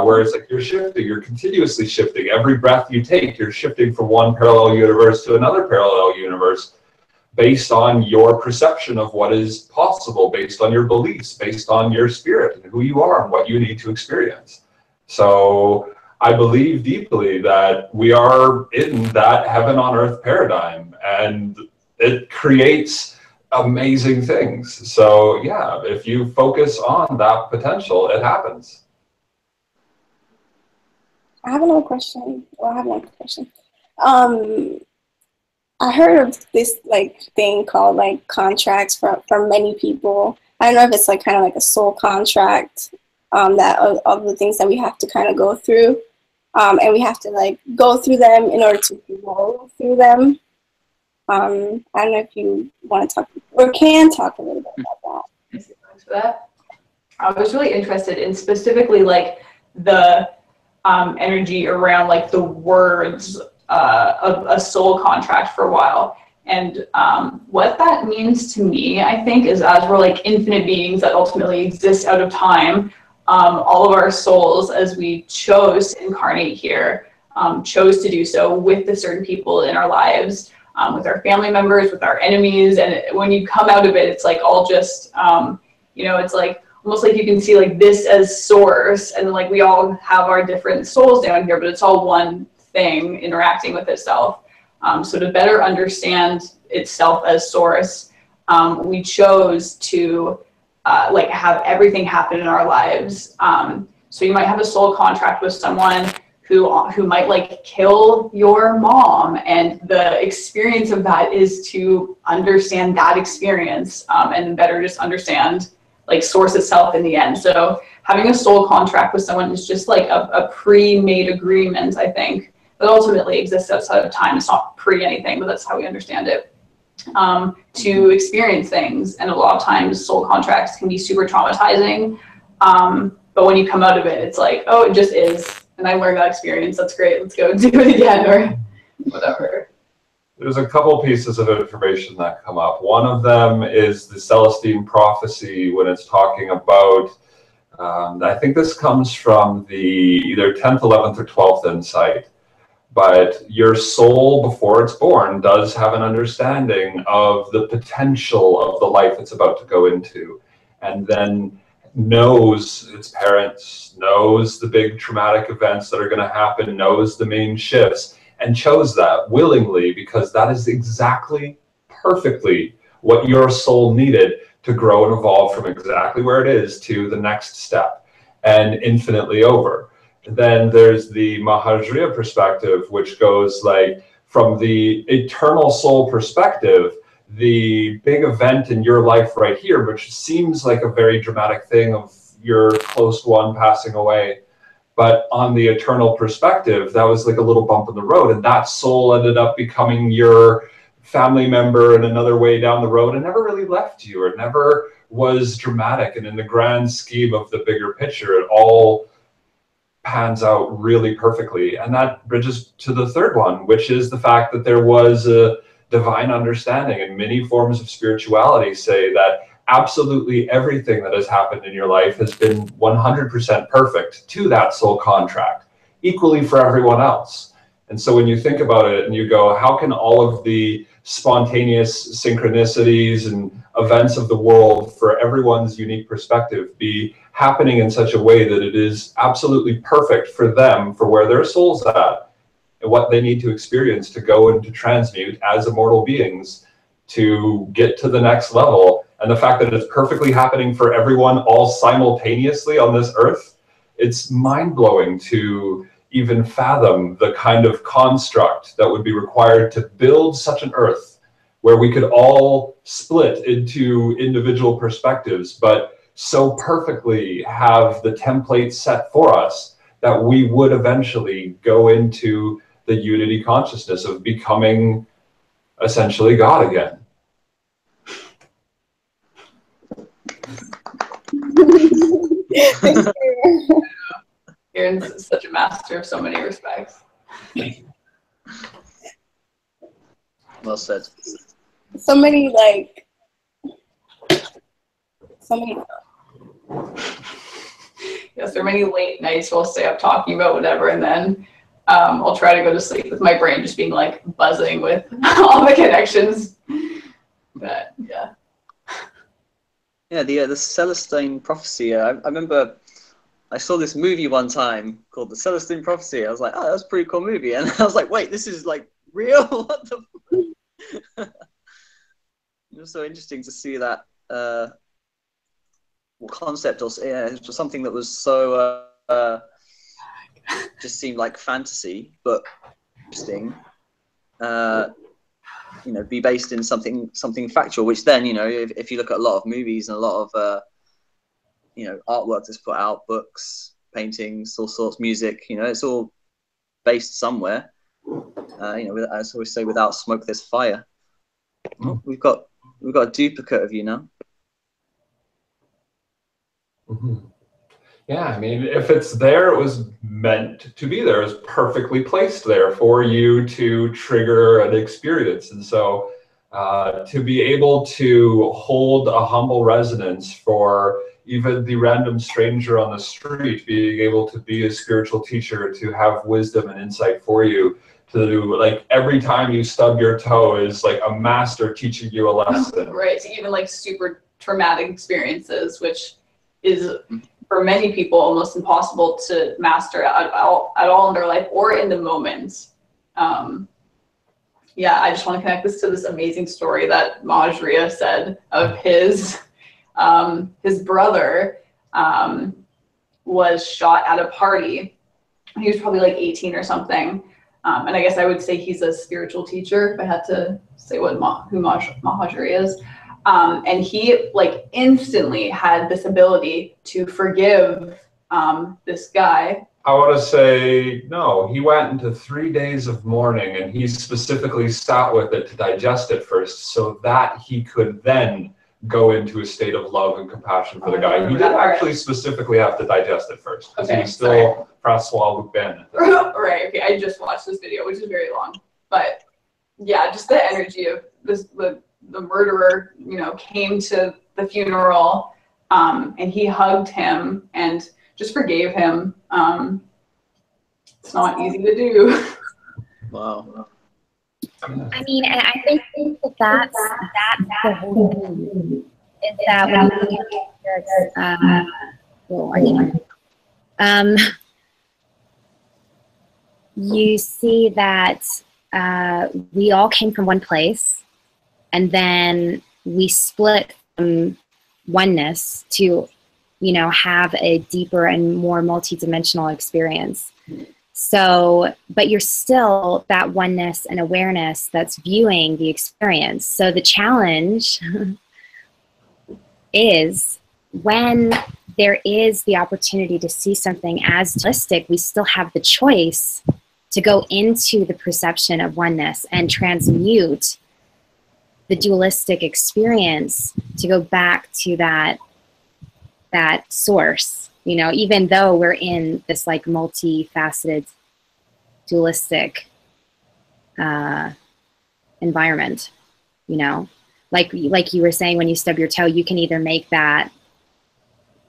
S4: where it's like you're continuously shifting. Every breath you take, you're shifting from one parallel universe to another parallel universe based on your perception of what is possible, based on your beliefs, based on your spirit and who you are and what you need to experience. So I believe deeply that we are in that heaven on earth paradigm, and it creates amazing things. So yeah, if you focus on that potential, it happens.
S8: I have another question. I heard of this like thing called like contracts for many people. I don't know if it's like kind of like a soul contract that of the things that we have to kind of go through, and we have to like go through them in order to grow through them. I don't know if you want to talk or can talk a little bit about that.
S6: Thanks for that. I was really interested in specifically like the energy around like the words of a soul contract for a while. And what that means to me, I think, is as we're like infinite beings that ultimately exist out of time, all of our souls, as we chose to incarnate here, chose to do so with the certain people in our lives, with our family members, with our enemies. And when you come out of it, it's like all just, you know, it's like almost like you can see like this as source, and like we all have our different souls down here, but it's all one thing interacting with itself. So to better understand itself as source, we chose to like have everything happen in our lives. So you might have a soul contract with someone who might like kill your mom, and the experience of that is to understand that experience, and better just understand like source itself in the end. So having a soul contract with someone is just like a pre-made agreement, I think, that ultimately exists outside of time. It's not pre anything, but that's how we understand it, to experience things. And a lot of times soul contracts can be super traumatizing, but when you come out of it, it's like, oh, it just is, and I learned that experience, that's great, let's go do it again, or whatever.
S4: There's a couple pieces of information that come up. One of them is the Celestine prophecy, when it's talking about, I think this comes from the either 10th, 11th, or 12th insight, but your soul before it's born does have an understanding of the potential of the life it's about to go into, and then knows its parents, knows the big traumatic events that are going to happen, knows the main shifts, and chose that willingly because that is exactly, perfectly what your soul needed to grow and evolve from exactly where it is to the next step and infinitely over. Then there's the Mahajriya perspective, which goes like from the eternal soul perspective, the big event in your life right here, which seems like a very dramatic thing of your close one passing away. But on the eternal perspective, that was like a little bump in the road, and that soul ended up becoming your family member in another way down the road and never really left you, or never was dramatic. And in the grand scheme of the bigger picture, it all pans out really perfectly. And that bridges to the third one, which is the fact that there was a divine understanding, and many forms of spirituality say that absolutely everything that has happened in your life has been 100% perfect to that soul contract, equally for everyone else. And so when you think about it and you go, how can all of the spontaneous synchronicities and events of the world for everyone's unique perspective be happening in such a way that it is absolutely perfect for them, for where their soul's at, and what they need to experience to go and to transmute as immortal beings to get to the next level. And the fact that it's perfectly happening for everyone all simultaneously on this earth, it's mind-blowing to even fathom the kind of construct that would be required to build such an earth where we could all split into individual perspectives, but so perfectly have the template set for us that we would eventually go into the unity consciousness of becoming essentially God again.
S8: Thank you.
S6: Aaron's such a master of so many respects.
S2: Well said.
S8: So many, like, so many.
S6: Yes, there are many late nights we'll stay up talking about whatever, and then I'll try to go to sleep with my brain just being like buzzing with all the connections. But yeah.
S2: Yeah, the Celestine Prophecy. I remember I saw this movie one time called The Celestine Prophecy. I was like, oh, that's a pretty cool movie. And I was like, wait, this is like real? What the fuck? It was so interesting to see that concept, or it was something that was so just seemed like fantasy, but interesting. You know, be based in something factual, which then, you know, if you look at a lot of movies and a lot of you know, artwork that's put out, books, paintings, all sorts, music, you know, it's all based somewhere. You know, as I always say, without smoke there's fire. Oh, we've got a duplicate of you now.
S4: Mm-hmm. Yeah, I mean, if it's there, it was meant to be there. It was perfectly placed there for you to trigger an experience. And so to be able to hold a humble resonance for even the random stranger on the street, being able to be a spiritual teacher, to have wisdom and insight for you, to do, like, every time you stub your toe is like a master teaching you a lesson.
S6: Right, so even like super traumatic experiences, which is for many people almost impossible to master at all in their life or in the moment. Yeah, I just want to connect this to this amazing story that Majria said of his brother was shot at a party. He was probably like 18 or something. And I guess I would say he's a spiritual teacher if I had to say who Mahajri is. And he like instantly had this ability to forgive this guy.
S4: I want to say, no, he went into 3 days of mourning, and he specifically sat with it to digest it first so that he could then go into a state of love and compassion for the guy. He did actually specifically have to digest it first, because he was still Francois Lupin.
S6: Right, okay, I just watched this video, which is very long. But yeah, just the energy of this, the murderer, you know, came to the funeral, and he hugged him and just forgave him. It's not easy to do.
S2: Wow.
S9: I mean, and I think that's the whole thing, is that when you see that we all came from one place, and then we split from oneness to, you know, have a deeper and more multidimensional experience. So, but you're still that oneness and awareness that's viewing the experience. So the challenge is when there is the opportunity to see something as dualistic, we still have the choice to go into the perception of oneness and transmute the dualistic experience to go back to that source, you know, even though we're in this like multifaceted dualistic environment, you know, like you were saying, when you stub your toe, you can either make that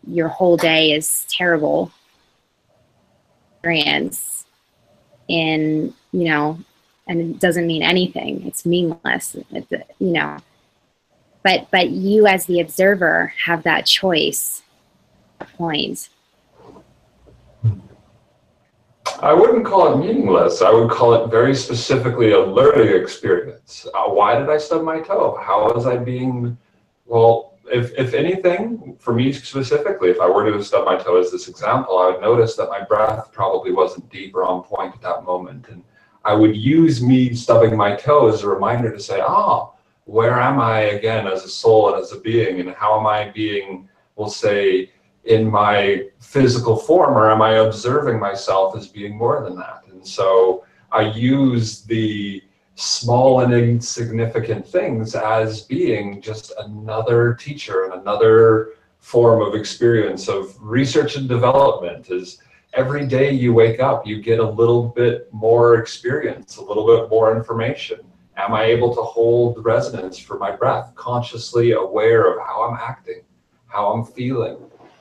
S9: your whole day is terrible experience in, you know, and it doesn't mean anything. It's meaningless, you know. But you as the observer have that choice point.
S4: I wouldn't call it meaningless. I would call it very specifically a learning experience. Why did I stub my toe? How was I being, well, if anything, for me specifically, if I were to stub my toe as this example, I would notice that my breath probably wasn't deep or on point at that moment. And I would use me stubbing my toe as a reminder to say, oh, where am I again as a soul and as a being? And how am I being, we'll say, in my physical form, or am I observing myself as being more than that? And so I use the small and insignificant things as being just another teacher and another form of experience of research and development. Is every day you wake up, you get a little bit more experience, a little bit more information. Am I able to hold resonance for my breath, consciously aware of how I'm acting, how I'm feeling?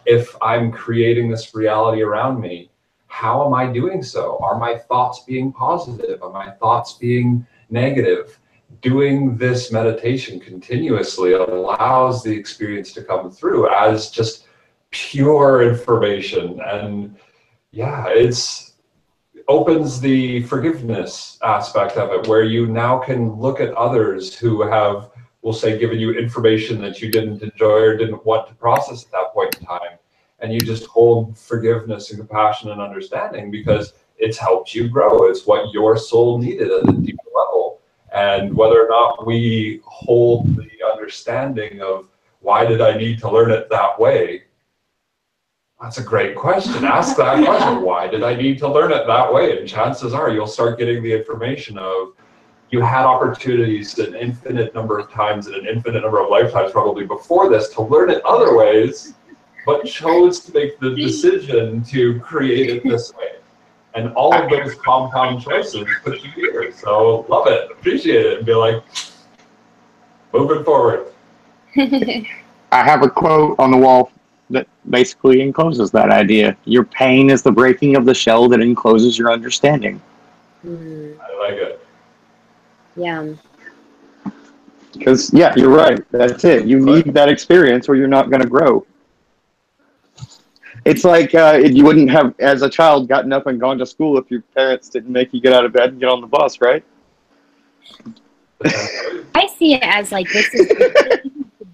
S4: If I'm creating this reality around me, how am I doing so? Are my thoughts being positive? Are my thoughts being negative? Doing this meditation continuously allows the experience to come through as just pure information. And yeah, it's opens the forgiveness aspect of it, where you now can look at others who have, we'll say, given you information that you didn't enjoy or didn't want to process at that point in time. And you just hold forgiveness and compassion and understanding because it's helped you grow. It's what your soul needed at a deeper level. And whether or not we hold the understanding of why did I need to learn it that way? That's a great question. Ask that question. Why did I need to learn it that way? And chances are you'll start getting the information of, you had opportunities an infinite number of times in an infinite number of lifetimes probably before this to learn it other ways, but chose to make the decision to create it this way. And all of those compound choices put you here. So love it, appreciate it, and be like, moving forward.
S1: I have a quote on the wall that basically encloses that idea. Your pain is the breaking of the shell that encloses your understanding.
S4: I like it.
S9: Yeah.
S1: Because, yeah, you're right. That's it. You need that experience or you're not going to grow. It's like you wouldn't have, as a child, gotten up and gone to school if your parents didn't make you get out of bed and get on the bus, right?
S9: I see it as like, this is the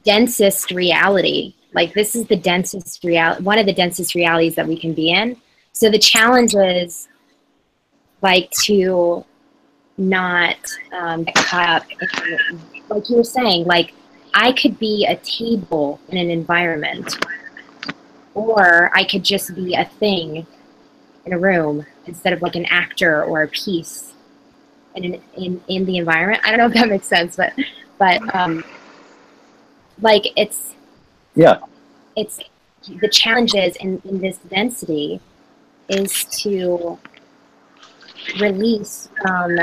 S9: densest reality. Like, this is the densest reality, one of the densest realities that we can be in. So the challenge is like to not get caught up in, like you were saying, like I could be a table in an environment, or I could just be a thing in a room instead of like an actor or a piece in the environment. I don't know if that makes sense, but like it's the challenges in this density is to release from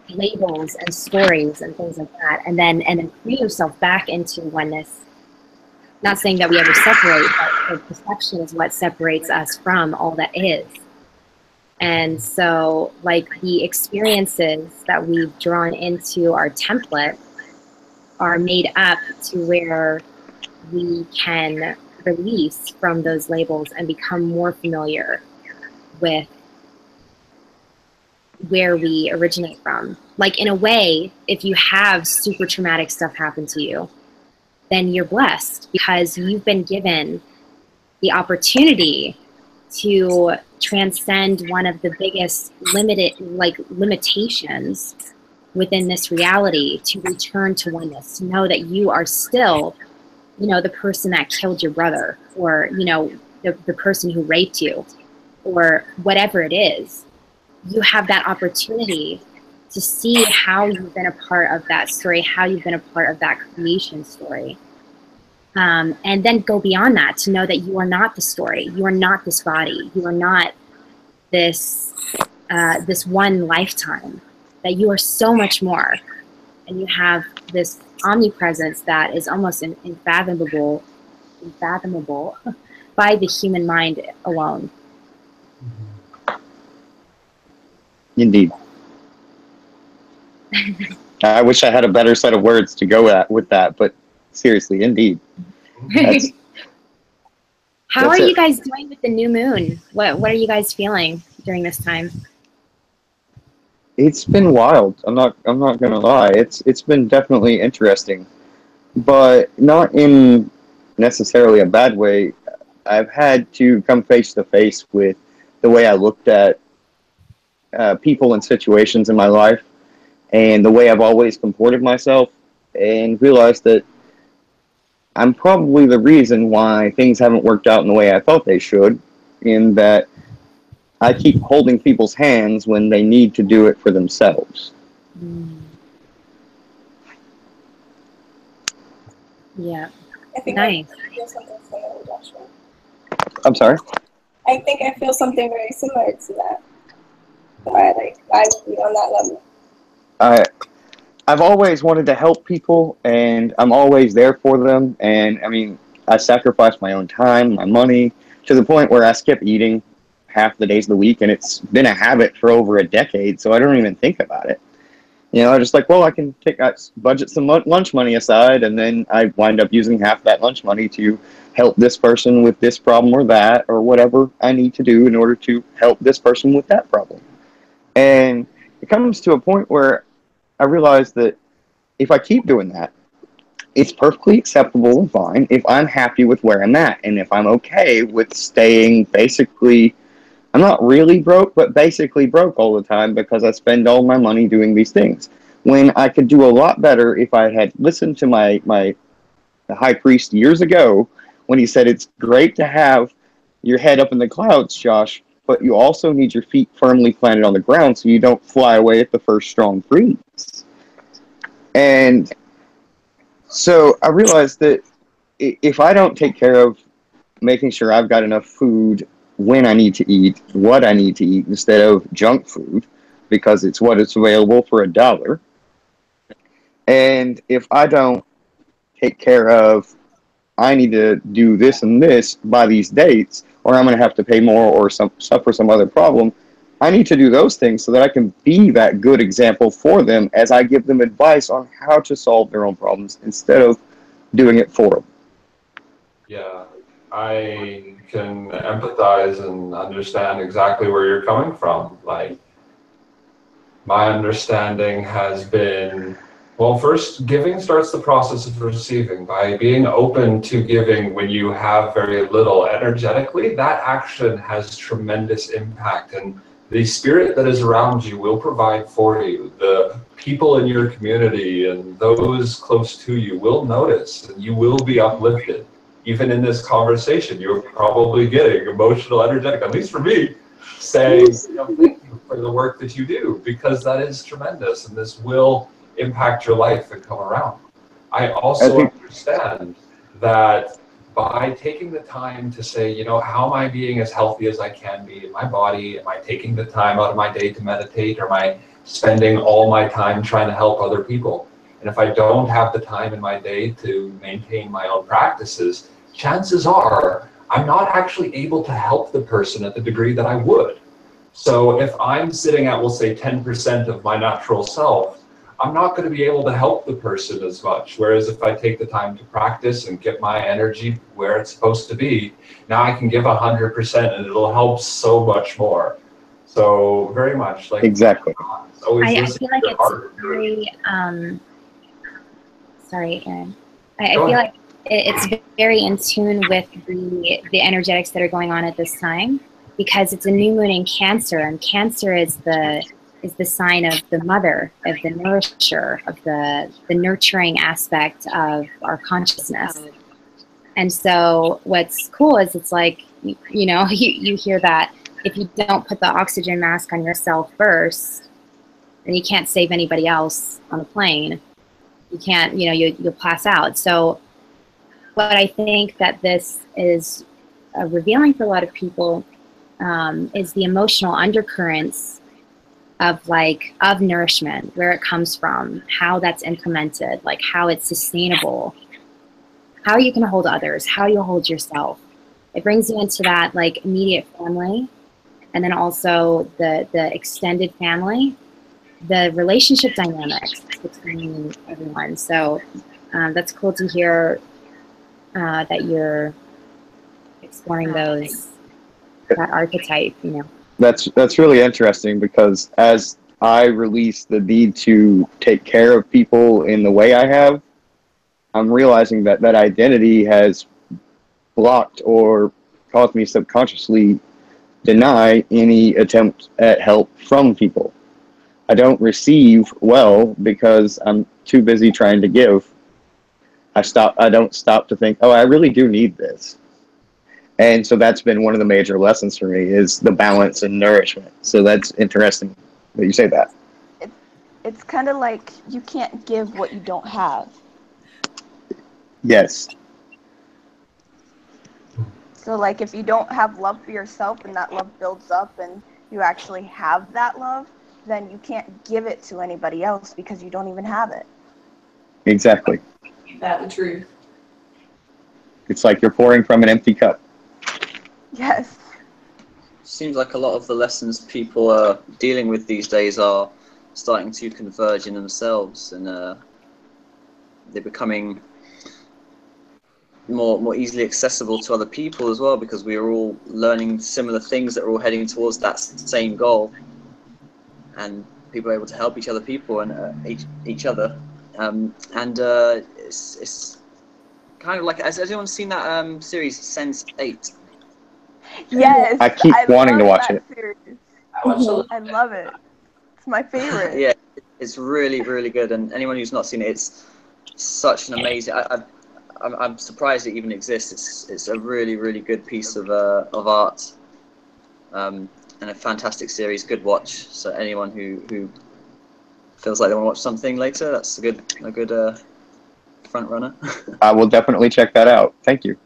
S9: labels and stories and things like that, and then free yourself back into oneness. Not saying that we ever separate, but the perception is what separates us from all that is. And so, like, the experiences that we've drawn into our template are made up to where we can release from those labels and become more familiar with where we originate from. Like, in a way, if you have super traumatic stuff happen to you, then you're blessed because you've been given the opportunity to transcend one of the biggest limitations within this reality, to return to oneness, to know that you are still, you know, the person that killed your brother, or, you know, the person who raped you, or whatever it is. You have that opportunity to see how you've been a part of that story, how you've been a part of that creation story. And then go beyond that to know that you are not the story. You are not this body. You are not this, this one lifetime, that you are so much more. And you have this omnipresence that is almost unfathomable by the human mind alone.
S1: Indeed. I wish I had a better set of words to go with that, but seriously, indeed.
S9: How are you guys doing with the new moon? What are you guys feeling during this time?
S1: It's been wild. I'm not gonna lie. It's been definitely interesting, but not in necessarily a bad way. I've had to come face to face with the way I looked at people and situations in my life, and the way I've always comported myself, and realized that I'm probably the reason why things haven't worked out in the way I thought they should, in that I keep holding people's hands when they need to do it for themselves.
S9: Yeah.
S8: I think
S9: nice.
S8: I feel something similar, Joshua.
S1: I'm sorry?
S8: I think I feel something very similar to that. So I be on that level.
S1: I've always wanted to help people, and I'm always there for them. And I mean, I sacrifice my own time, my money, to the point where I skip eating half the days of the week, and it's been a habit for over a decade, so I don't even think about it. You know, I'm just like, well, I can budget some lunch money aside, and then I wind up using half that lunch money to help this person with this problem or that, or whatever I need to do in order to help this person with that problem. And it comes to a point where I realize that if I keep doing that, it's perfectly acceptable and fine if I'm happy with where I'm at, and if I'm okay with staying basically, I'm not really broke, but basically broke all the time because I spend all my money doing these things. When I could do a lot better if I had listened to my high priest years ago when he said it's great to have your head up in the clouds, Josh, but you also need your feet firmly planted on the ground so you don't fly away at the first strong breeze. And so I realized that if I don't take care of making sure I've got enough food when I need to eat, what I need to eat, instead of junk food, because it's what is available for $1. And if I don't take care of, I need to do this and this by these dates, or I'm going to have to pay more or suffer some other problem, I need to do those things so that I can be that good example for them as I give them advice on how to solve their own problems instead of doing it for them.
S4: Yeah, I can empathize and understand exactly where you're coming from. Like, my understanding has been, well, first, giving starts the process of receiving. By being open to giving when you have very little energetically, that action has tremendous impact. And the spirit that is around you will provide for you. The people in your community and those close to you will notice, and you will be uplifted. Even in this conversation, you're probably getting emotional, energetic, at least for me, saying, thank you for the work that you do, because that is tremendous, and this will impact your life and come around. I also understand that by taking the time to say, how am I being as healthy as I can be in my body? Am I taking the time out of my day to meditate? Or am I spending all my time trying to help other people? And if I don't have the time in my day to maintain my own practices, chances are I'm not actually able to help the person at the degree that I would. So if I'm sitting at, we'll say, 10% of my natural self, I'm not going to be able to help the person as much. Whereas if I take the time to practice and get my energy where it's supposed to be, now I can give 100% and it'll help so much more. So very much like
S1: exactly.
S9: I feel like it's very sorry, Aaron. I feel like it's very in tune with the energetics that are going on at this time, because it's a new moon in Cancer, and Cancer is the sign of the mother, of the nourisher, of the nurturing aspect of our consciousness. And so what's cool is it's like, you hear that if you don't put the oxygen mask on yourself first, then you can't save anybody else on the plane. You can't, you'll pass out. So what I think that this is revealing for a lot of people is the emotional undercurrents of nourishment, where it comes from, how that's implemented, like how it's sustainable, how you can hold others, how you hold yourself. It brings you into that like immediate family, and then also the extended family, the relationship dynamics between everyone. So that's cool to hear that you're exploring that archetype, you know.
S1: That's really interesting, because as I release the need to take care of people in the way I have, I'm realizing that that identity has blocked or caused me subconsciously deny any attempt at help from people. I don't receive well because I'm too busy trying to give. I don't stop to think, oh, I really do need this. And so that's been one of the major lessons for me, is the balance and nourishment. So that's interesting that you say that.
S5: It's kind of like you can't give what you don't have.
S1: Yes.
S5: So like if you don't have love for yourself and that love builds up and you actually have that love, then you can't give it to anybody else because you don't even have it.
S1: Exactly.
S6: That's the truth.
S1: It's like you're pouring from an empty cup.
S5: Yes.
S2: Seems like a lot of the lessons people are dealing with these days are starting to converge in themselves, and they're becoming more easily accessible to other people as well, because we are all learning similar things that are all heading towards that same goal, and people are able to help each other and each other, it's kind of like, has anyone seen that series Sense8?
S5: Yes.
S1: I keep wanting to watch it.
S5: Series. I love it. It's my favorite.
S2: Yeah, it's really, really good, and anyone who's not seen it, it's such an amazing. I'm surprised it even exists. It's a really, really good piece of art, and a fantastic series. Good watch. So anyone who feels like they want to watch something later, that's a good front runner.
S1: I will definitely check that out. Thank you.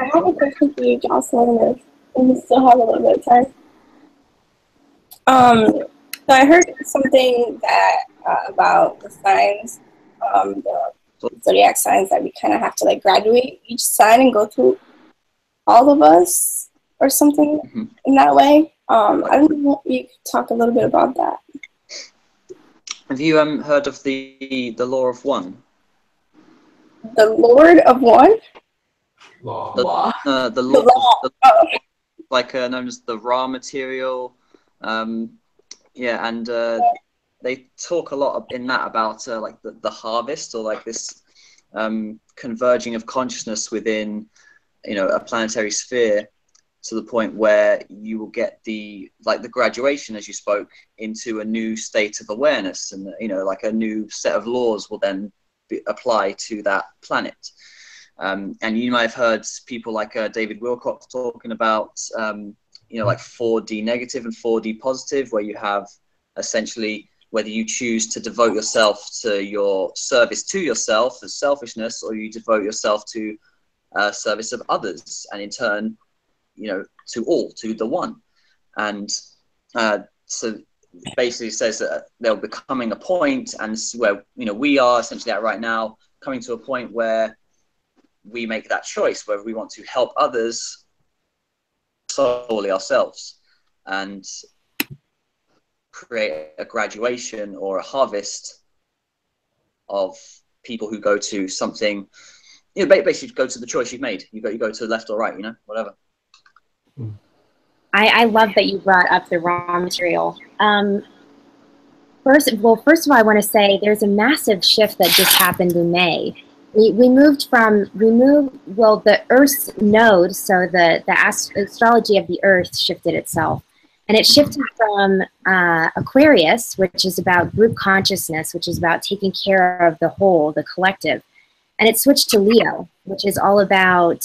S8: I have a question for you, Jocelyn, if we still have a little bit of time. So I heard something that about the signs, the Zodiac signs, that we kind of have to like graduate each sign and go through all of us or something in that way. I don't know if you could talk a little bit about that.
S2: Have you heard of the law of one?
S8: The Lord of One?
S2: The law. Like known as the raw material. Yeah, and they talk a lot in that about like the harvest, or like this converging of consciousness within, a planetary sphere, to the point where you will get the graduation, as you spoke, into a new state of awareness, and like a new set of laws will then apply to that planet. And you might have heard people like David Wilcock talking about like 4D negative and 4D positive, where you have essentially whether you choose to devote yourself to your service to yourself as selfishness, or you devote yourself to service of others, and in turn, to all, to the one. And so basically says that there'll be coming a point, and where we are essentially at right now, coming to a point where we make that choice, whether we want to help others solely ourselves, and create a graduation or a harvest of people who go to something, basically go to the choice you've made. You go to the left or right, whatever.
S9: I love that you brought up the raw material. First of all, I want to say there's a massive shift that just happened in May. We moved the Earth's node, so the astrology of the Earth shifted itself. And it shifted from Aquarius, which is about group consciousness, which is about taking care of the whole, the collective. And it switched to Leo, which is all about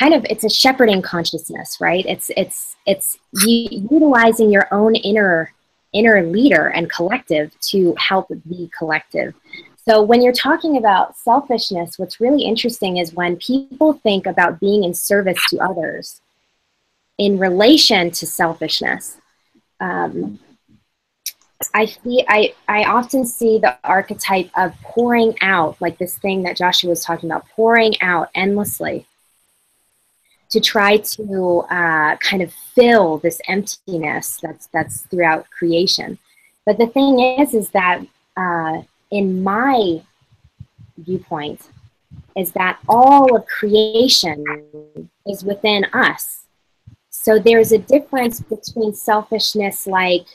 S9: it's a shepherding consciousness, right? It's utilizing your own inner leader and collective to help the collective. So when you're talking about selfishness, what's really interesting is when people think about being in service to others in relation to selfishness. I often see the archetype of pouring out, like this thing that Joshua was talking about, pouring out endlessly. to try to kind of fill this emptiness that's throughout creation. But the thing is that in my viewpoint, is that all of creation is within us. So there's a difference between selfishness, like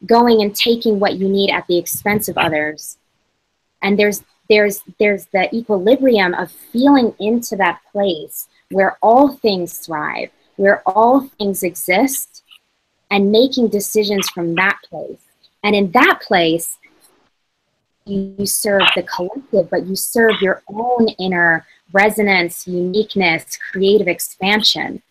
S9: going and taking what you need at the expense of others, and there's the equilibrium of feeling into that place where all things thrive, where all things exist, and making decisions from that place. And in that place, you serve the collective, but you serve your own inner resonance, uniqueness, creative expansion.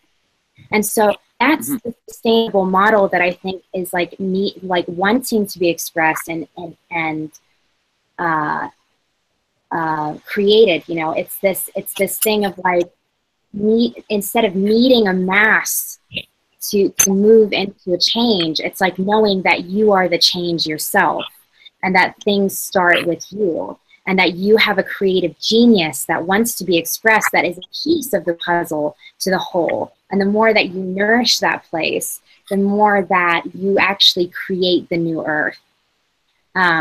S9: And so that's the sustainable model that I think is like wanting to be expressed and created. You know, it's this thing of like, instead of needing a mass to move into a change, it's like knowing that you are the change yourself, and that things start with you, and that you have a creative genius that wants to be expressed, that is a piece of the puzzle to the whole. And the more that you nourish that place, the more that you actually create the new earth. I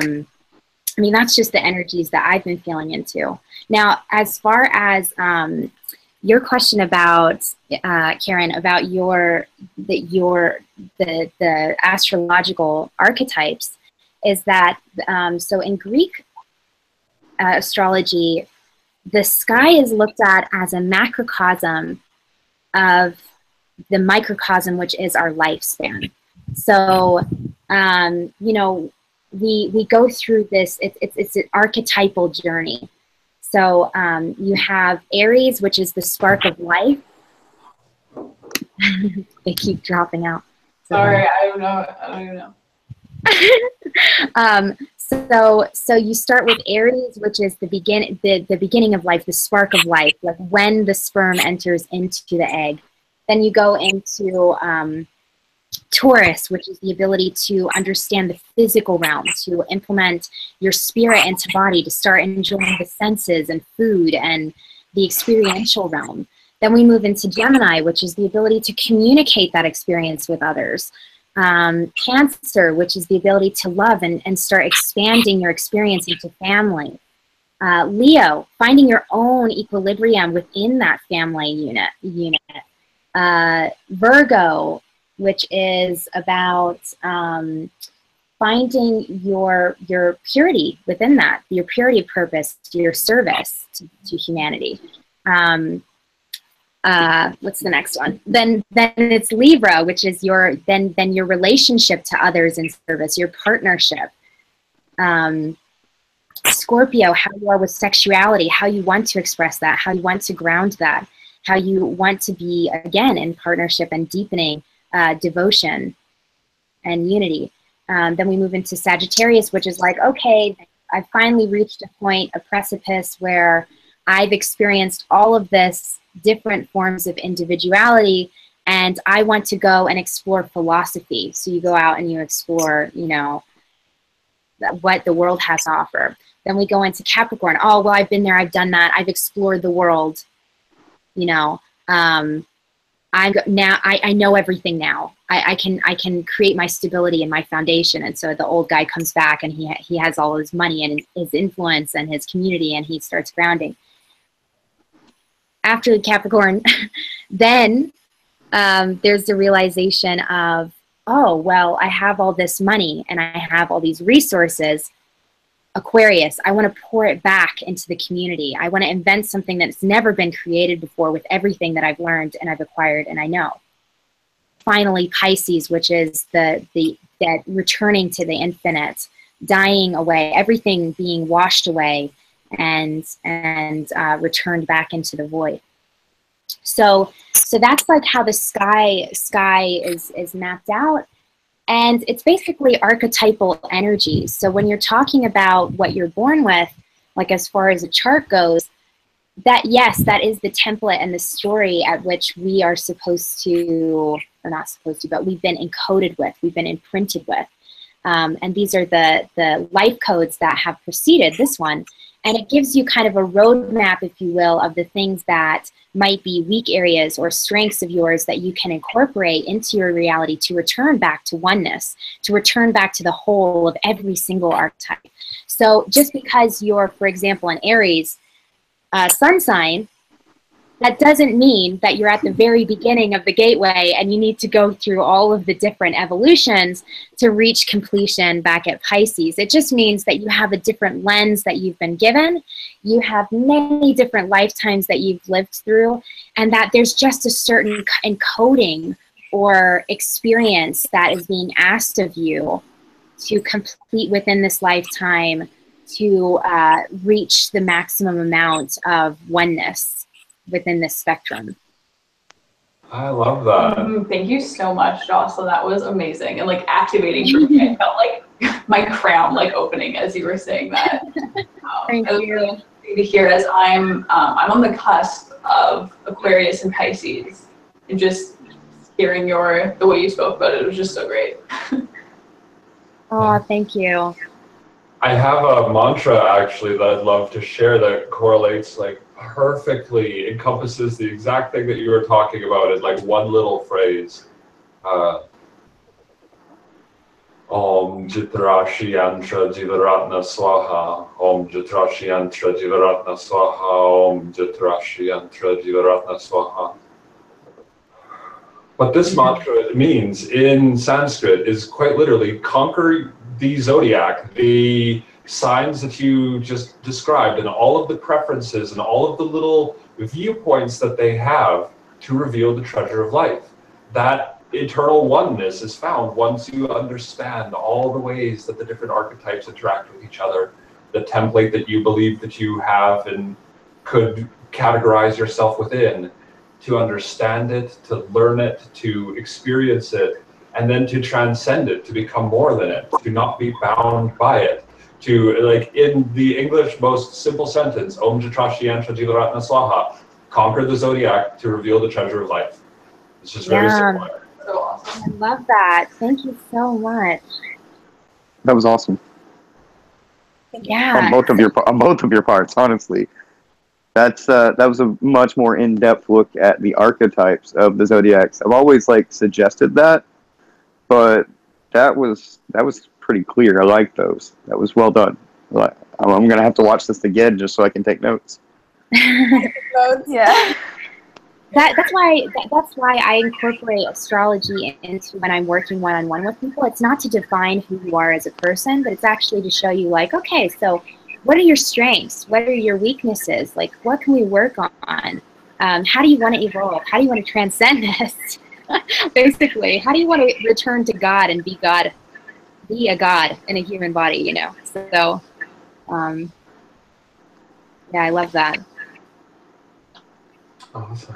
S9: mean, that's just the energies that I've been feeling into. Now, as far as your question about, Karen, about the astrological archetypes, is that, so in Greek astrology, the sky is looked at as a macrocosm of the microcosm, which is our lifespan. So, you know, we go through this, it's an archetypal journey. So you have Aries, which is the spark of life. They keep dropping out.
S6: Sorry, I don't even know.
S9: So you start with Aries, which is the beginning of life, the spark of life, like when the sperm enters into the egg. Then you go into Taurus, which is the ability to understand the physical realm, to implement your spirit into body, to start enjoying the senses and food and the experiential realm. Then we move into Gemini, which is the ability to communicate that experience with others. Cancer, which is the ability to love and start expanding your experience into family. Leo, finding your own equilibrium within that family unit. Virgo, which is about finding your purity within that, your purity of purpose, your service to humanity. What's the next one? Then it's Libra, which is your relationship to others in service, your partnership. Scorpio, how you are with sexuality, how you want to express that, how you want to ground that, how you want to be, again, in partnership and deepening devotion and unity. Then we move into Sagittarius, which is like, okay, I finally reached a point, a precipice where I've experienced all of this different forms of individuality, and I want to go and explore philosophy. So you go out and you explore, you know, what the world has to offer. Then we go into Capricorn. Oh, well, I've been there, I've done that, I've explored the world, you know. I know everything now. I can create my stability and my foundation. And so the old guy comes back and he has all his money and his influence and his community, and he starts grounding. After the Capricorn, then there's the realization of, oh, well, I have all this money and I have all these resources. Aquarius, I want to pour it back into the community. I want to invent something that's never been created before with everything that I've learned and I've acquired and I know. Finally, Pisces, which is that returning to the infinite, dying away, everything being washed away and returned back into the void. So that's like how the sky is mapped out. And it's basically archetypal energy. So when you're talking about what you're born with, like as far as a chart goes, that, yes, that is the template and the story at which we are supposed to, or not supposed to, but we've been encoded with, we've been imprinted with. And these are the life codes that have preceded this one. And it gives you kind of a roadmap, if you will, of the things that might be weak areas or strengths of yours that you can incorporate into your reality to return back to oneness, to return back to the whole of every single archetype. So just because you're, for example, an Aries sun sign, that doesn't mean that you're at the very beginning of the gateway and you need to go through all of the different evolutions to reach completion back at Pisces. It just means that you have a different lens that you've been given. You have many different lifetimes that you've lived through, and that there's just a certain encoding or experience that is being asked of you to complete within this lifetime to reach the maximum amount of oneness within this spectrum.
S4: I love that.
S6: Thank you so much, Jocelyn. That was amazing and like activating for me. I felt like my crown like opening as you were saying that.
S9: Thank you.
S6: Really interesting to hear as I'm on the cusp of Aquarius and Pisces, and just hearing the way you spoke about it was just so great.
S9: Oh, thank you.
S4: I have a mantra actually that I'd love to share that correlates like perfectly, encompasses the exact thing that you were talking about in like one little phrase. Om Jitrashi Yantra Jivaratna Swaha. Om Jitrashi Yantra Jivaratna Swaha. Om Jitrashi Yantra Jivaratna Swaha. What this mantra means in Sanskrit is quite literally conquer the zodiac, the signs that you just described, and all of the preferences and all of the little viewpoints that they have to reveal the treasure of life. That eternal oneness is found once you understand all the ways that the different archetypes interact with each other, the template that you believe that you have and could categorize yourself within, to understand it, to learn it, to experience it, and then to transcend it, to become more than it, to not be bound by it, to, like in the English most simple sentence, Om Jitrashi Yantra Jivaratna Swaha, conquer the zodiac to reveal the treasure of life. It's just very simple.
S6: So awesome.
S9: I love that. Thank you so much.
S1: That was awesome.
S9: Yeah.
S1: On both of your parts, honestly. That was a much more in-depth look at the archetypes of the zodiacs. I've always like suggested that, but that was pretty clear. I like those. That was well done. I'm gonna have to watch this again just so I can take notes.
S5: Yeah.
S9: That's why I incorporate astrology into when I'm working one-on-one with people. It's not to define who you are as a person, but it's actually to show you like, okay, so what are your strengths? What are your weaknesses? Like, what can we work on? How do you want to evolve? How do you want to transcend this? Basically, how do you want to return to God and be a God in a human body, you know? So, yeah, I love that.
S4: Awesome.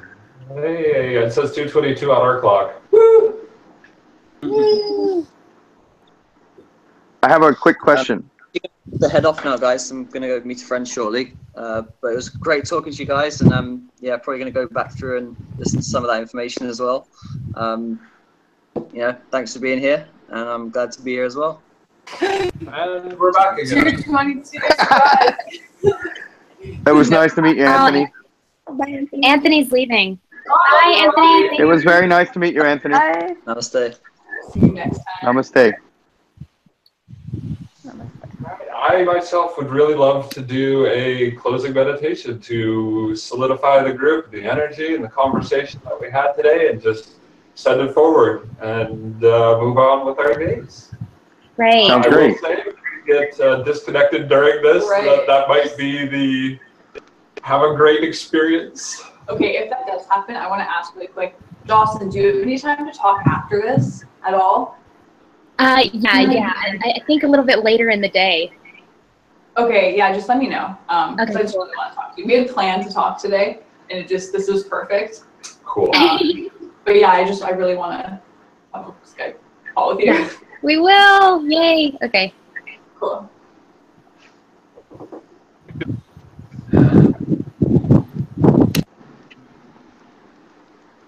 S4: Hey, it says 2:22 on our clock. Woo!
S9: Woo!
S1: I have a quick question.
S2: To head off now, guys. I'm going to go meet a friend shortly. But it was great talking to you guys, and yeah, probably going to go back through and listen to some of that information as well. Yeah, thanks for being here, and I'm glad to be here as well.
S4: And we're back again.
S6: 2:22.
S1: It was nice to meet you, Anthony.
S8: Bye, Anthony.
S9: Anthony's leaving. Bye, Anthony.
S1: It was very nice to meet you, Anthony.
S5: Bye.
S2: Namaste.
S6: See you next time.
S1: Namaste.
S4: I myself would really love to do a closing meditation to solidify the group, the energy, and the conversation that we had today, and just send it forward and move on with our days.
S9: Great.
S1: Sounds
S4: I
S1: great.
S4: will say, if we get disconnected during this,
S6: Right.
S4: that might be the have a great experience.
S6: Okay, if that does happen, I want to ask really quick, Jocelyn, do you have any time to talk after this at all?
S9: Yeah. I think a little bit later in the day.
S6: Okay, yeah, just let me know. Because
S9: Okay.
S6: I just really want to talk to you. We had planned to talk today, and this was perfect.
S4: Cool.
S6: But yeah, I really want to have a Skype call with you.
S9: We will. Yay. Okay.
S6: Cool.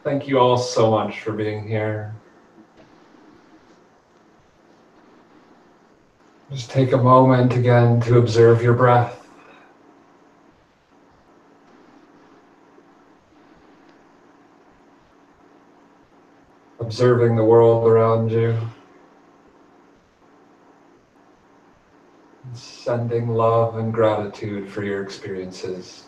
S4: Thank you all so much for being here. Just take a moment again to observe your breath. Observing the world around you. Sending love and gratitude for your experiences.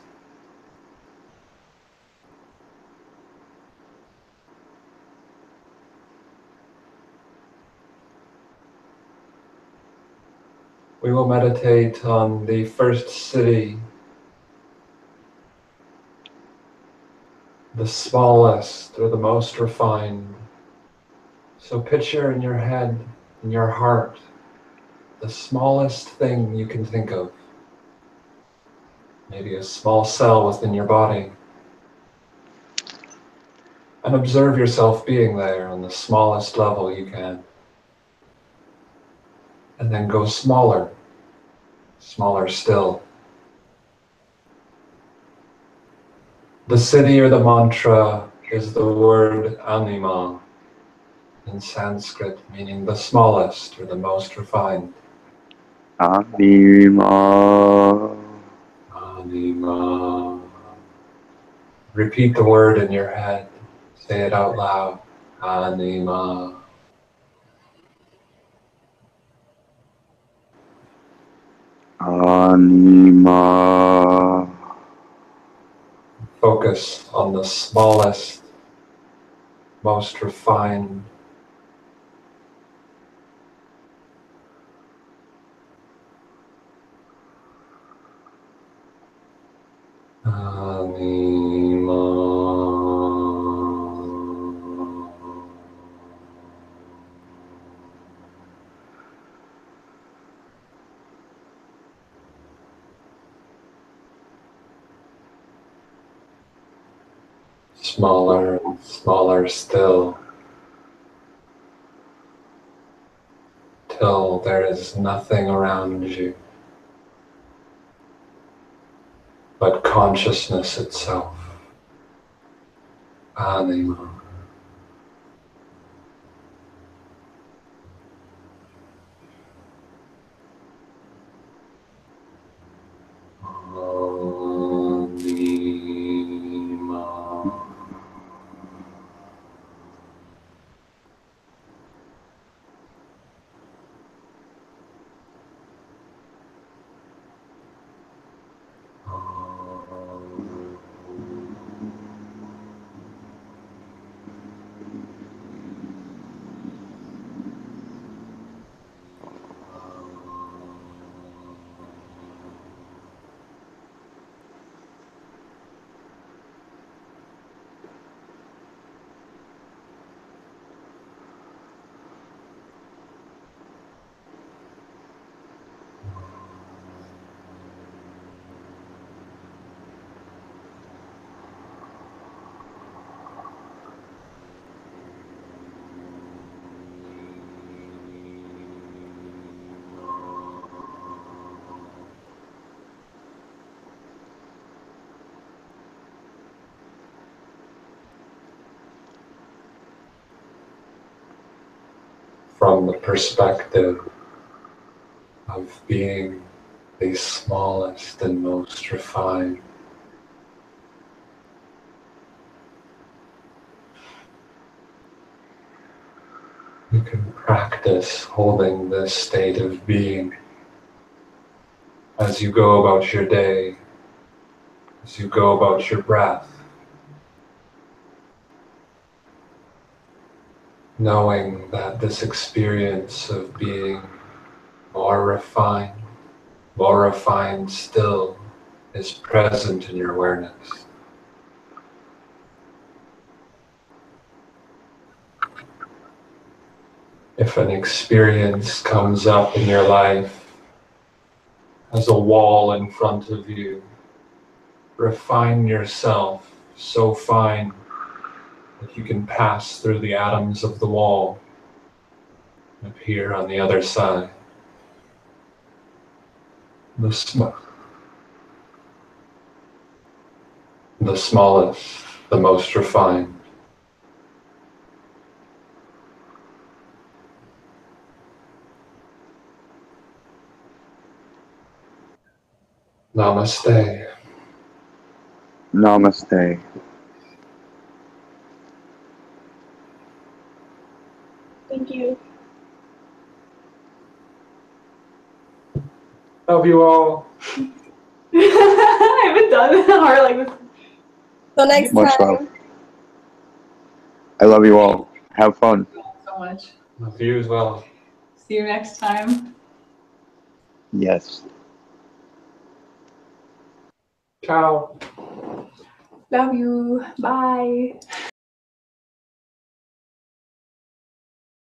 S4: We will meditate on the first city, the smallest or the most refined. So picture in your head, in your heart, the smallest thing you can think of. Maybe a small cell within your body. And observe yourself being there on the smallest level you can. And then go smaller, smaller still. The city or the mantra is the word anima in Sanskrit, meaning the smallest or the most refined.
S1: Anima.
S4: Anima. Repeat the word in your head. Say it out loud. Anima.
S1: Anima.
S4: Focus on the smallest, most refined. Smaller and smaller still, till there is nothing around you but consciousness itself. Anima. From the perspective of being the smallest and most refined. You can practice holding this state of being as you go about your day, as you go about your breath, knowing that this experience of being more refined still, is present in your awareness. If an experience comes up in your life as a wall in front of you, refine yourself so fine that you can pass through the atoms of the wall and appear on the other side. The smallest, the most refined. Namaste.
S1: Namaste.
S8: Thank you.
S4: Love you all.
S6: I haven't done a heart like this.
S8: So next
S1: Much
S8: time.
S1: love. I love you all. Have fun.
S6: So much.
S4: Love you as well.
S6: See you next time.
S1: Yes.
S4: Ciao.
S6: Love you. Bye.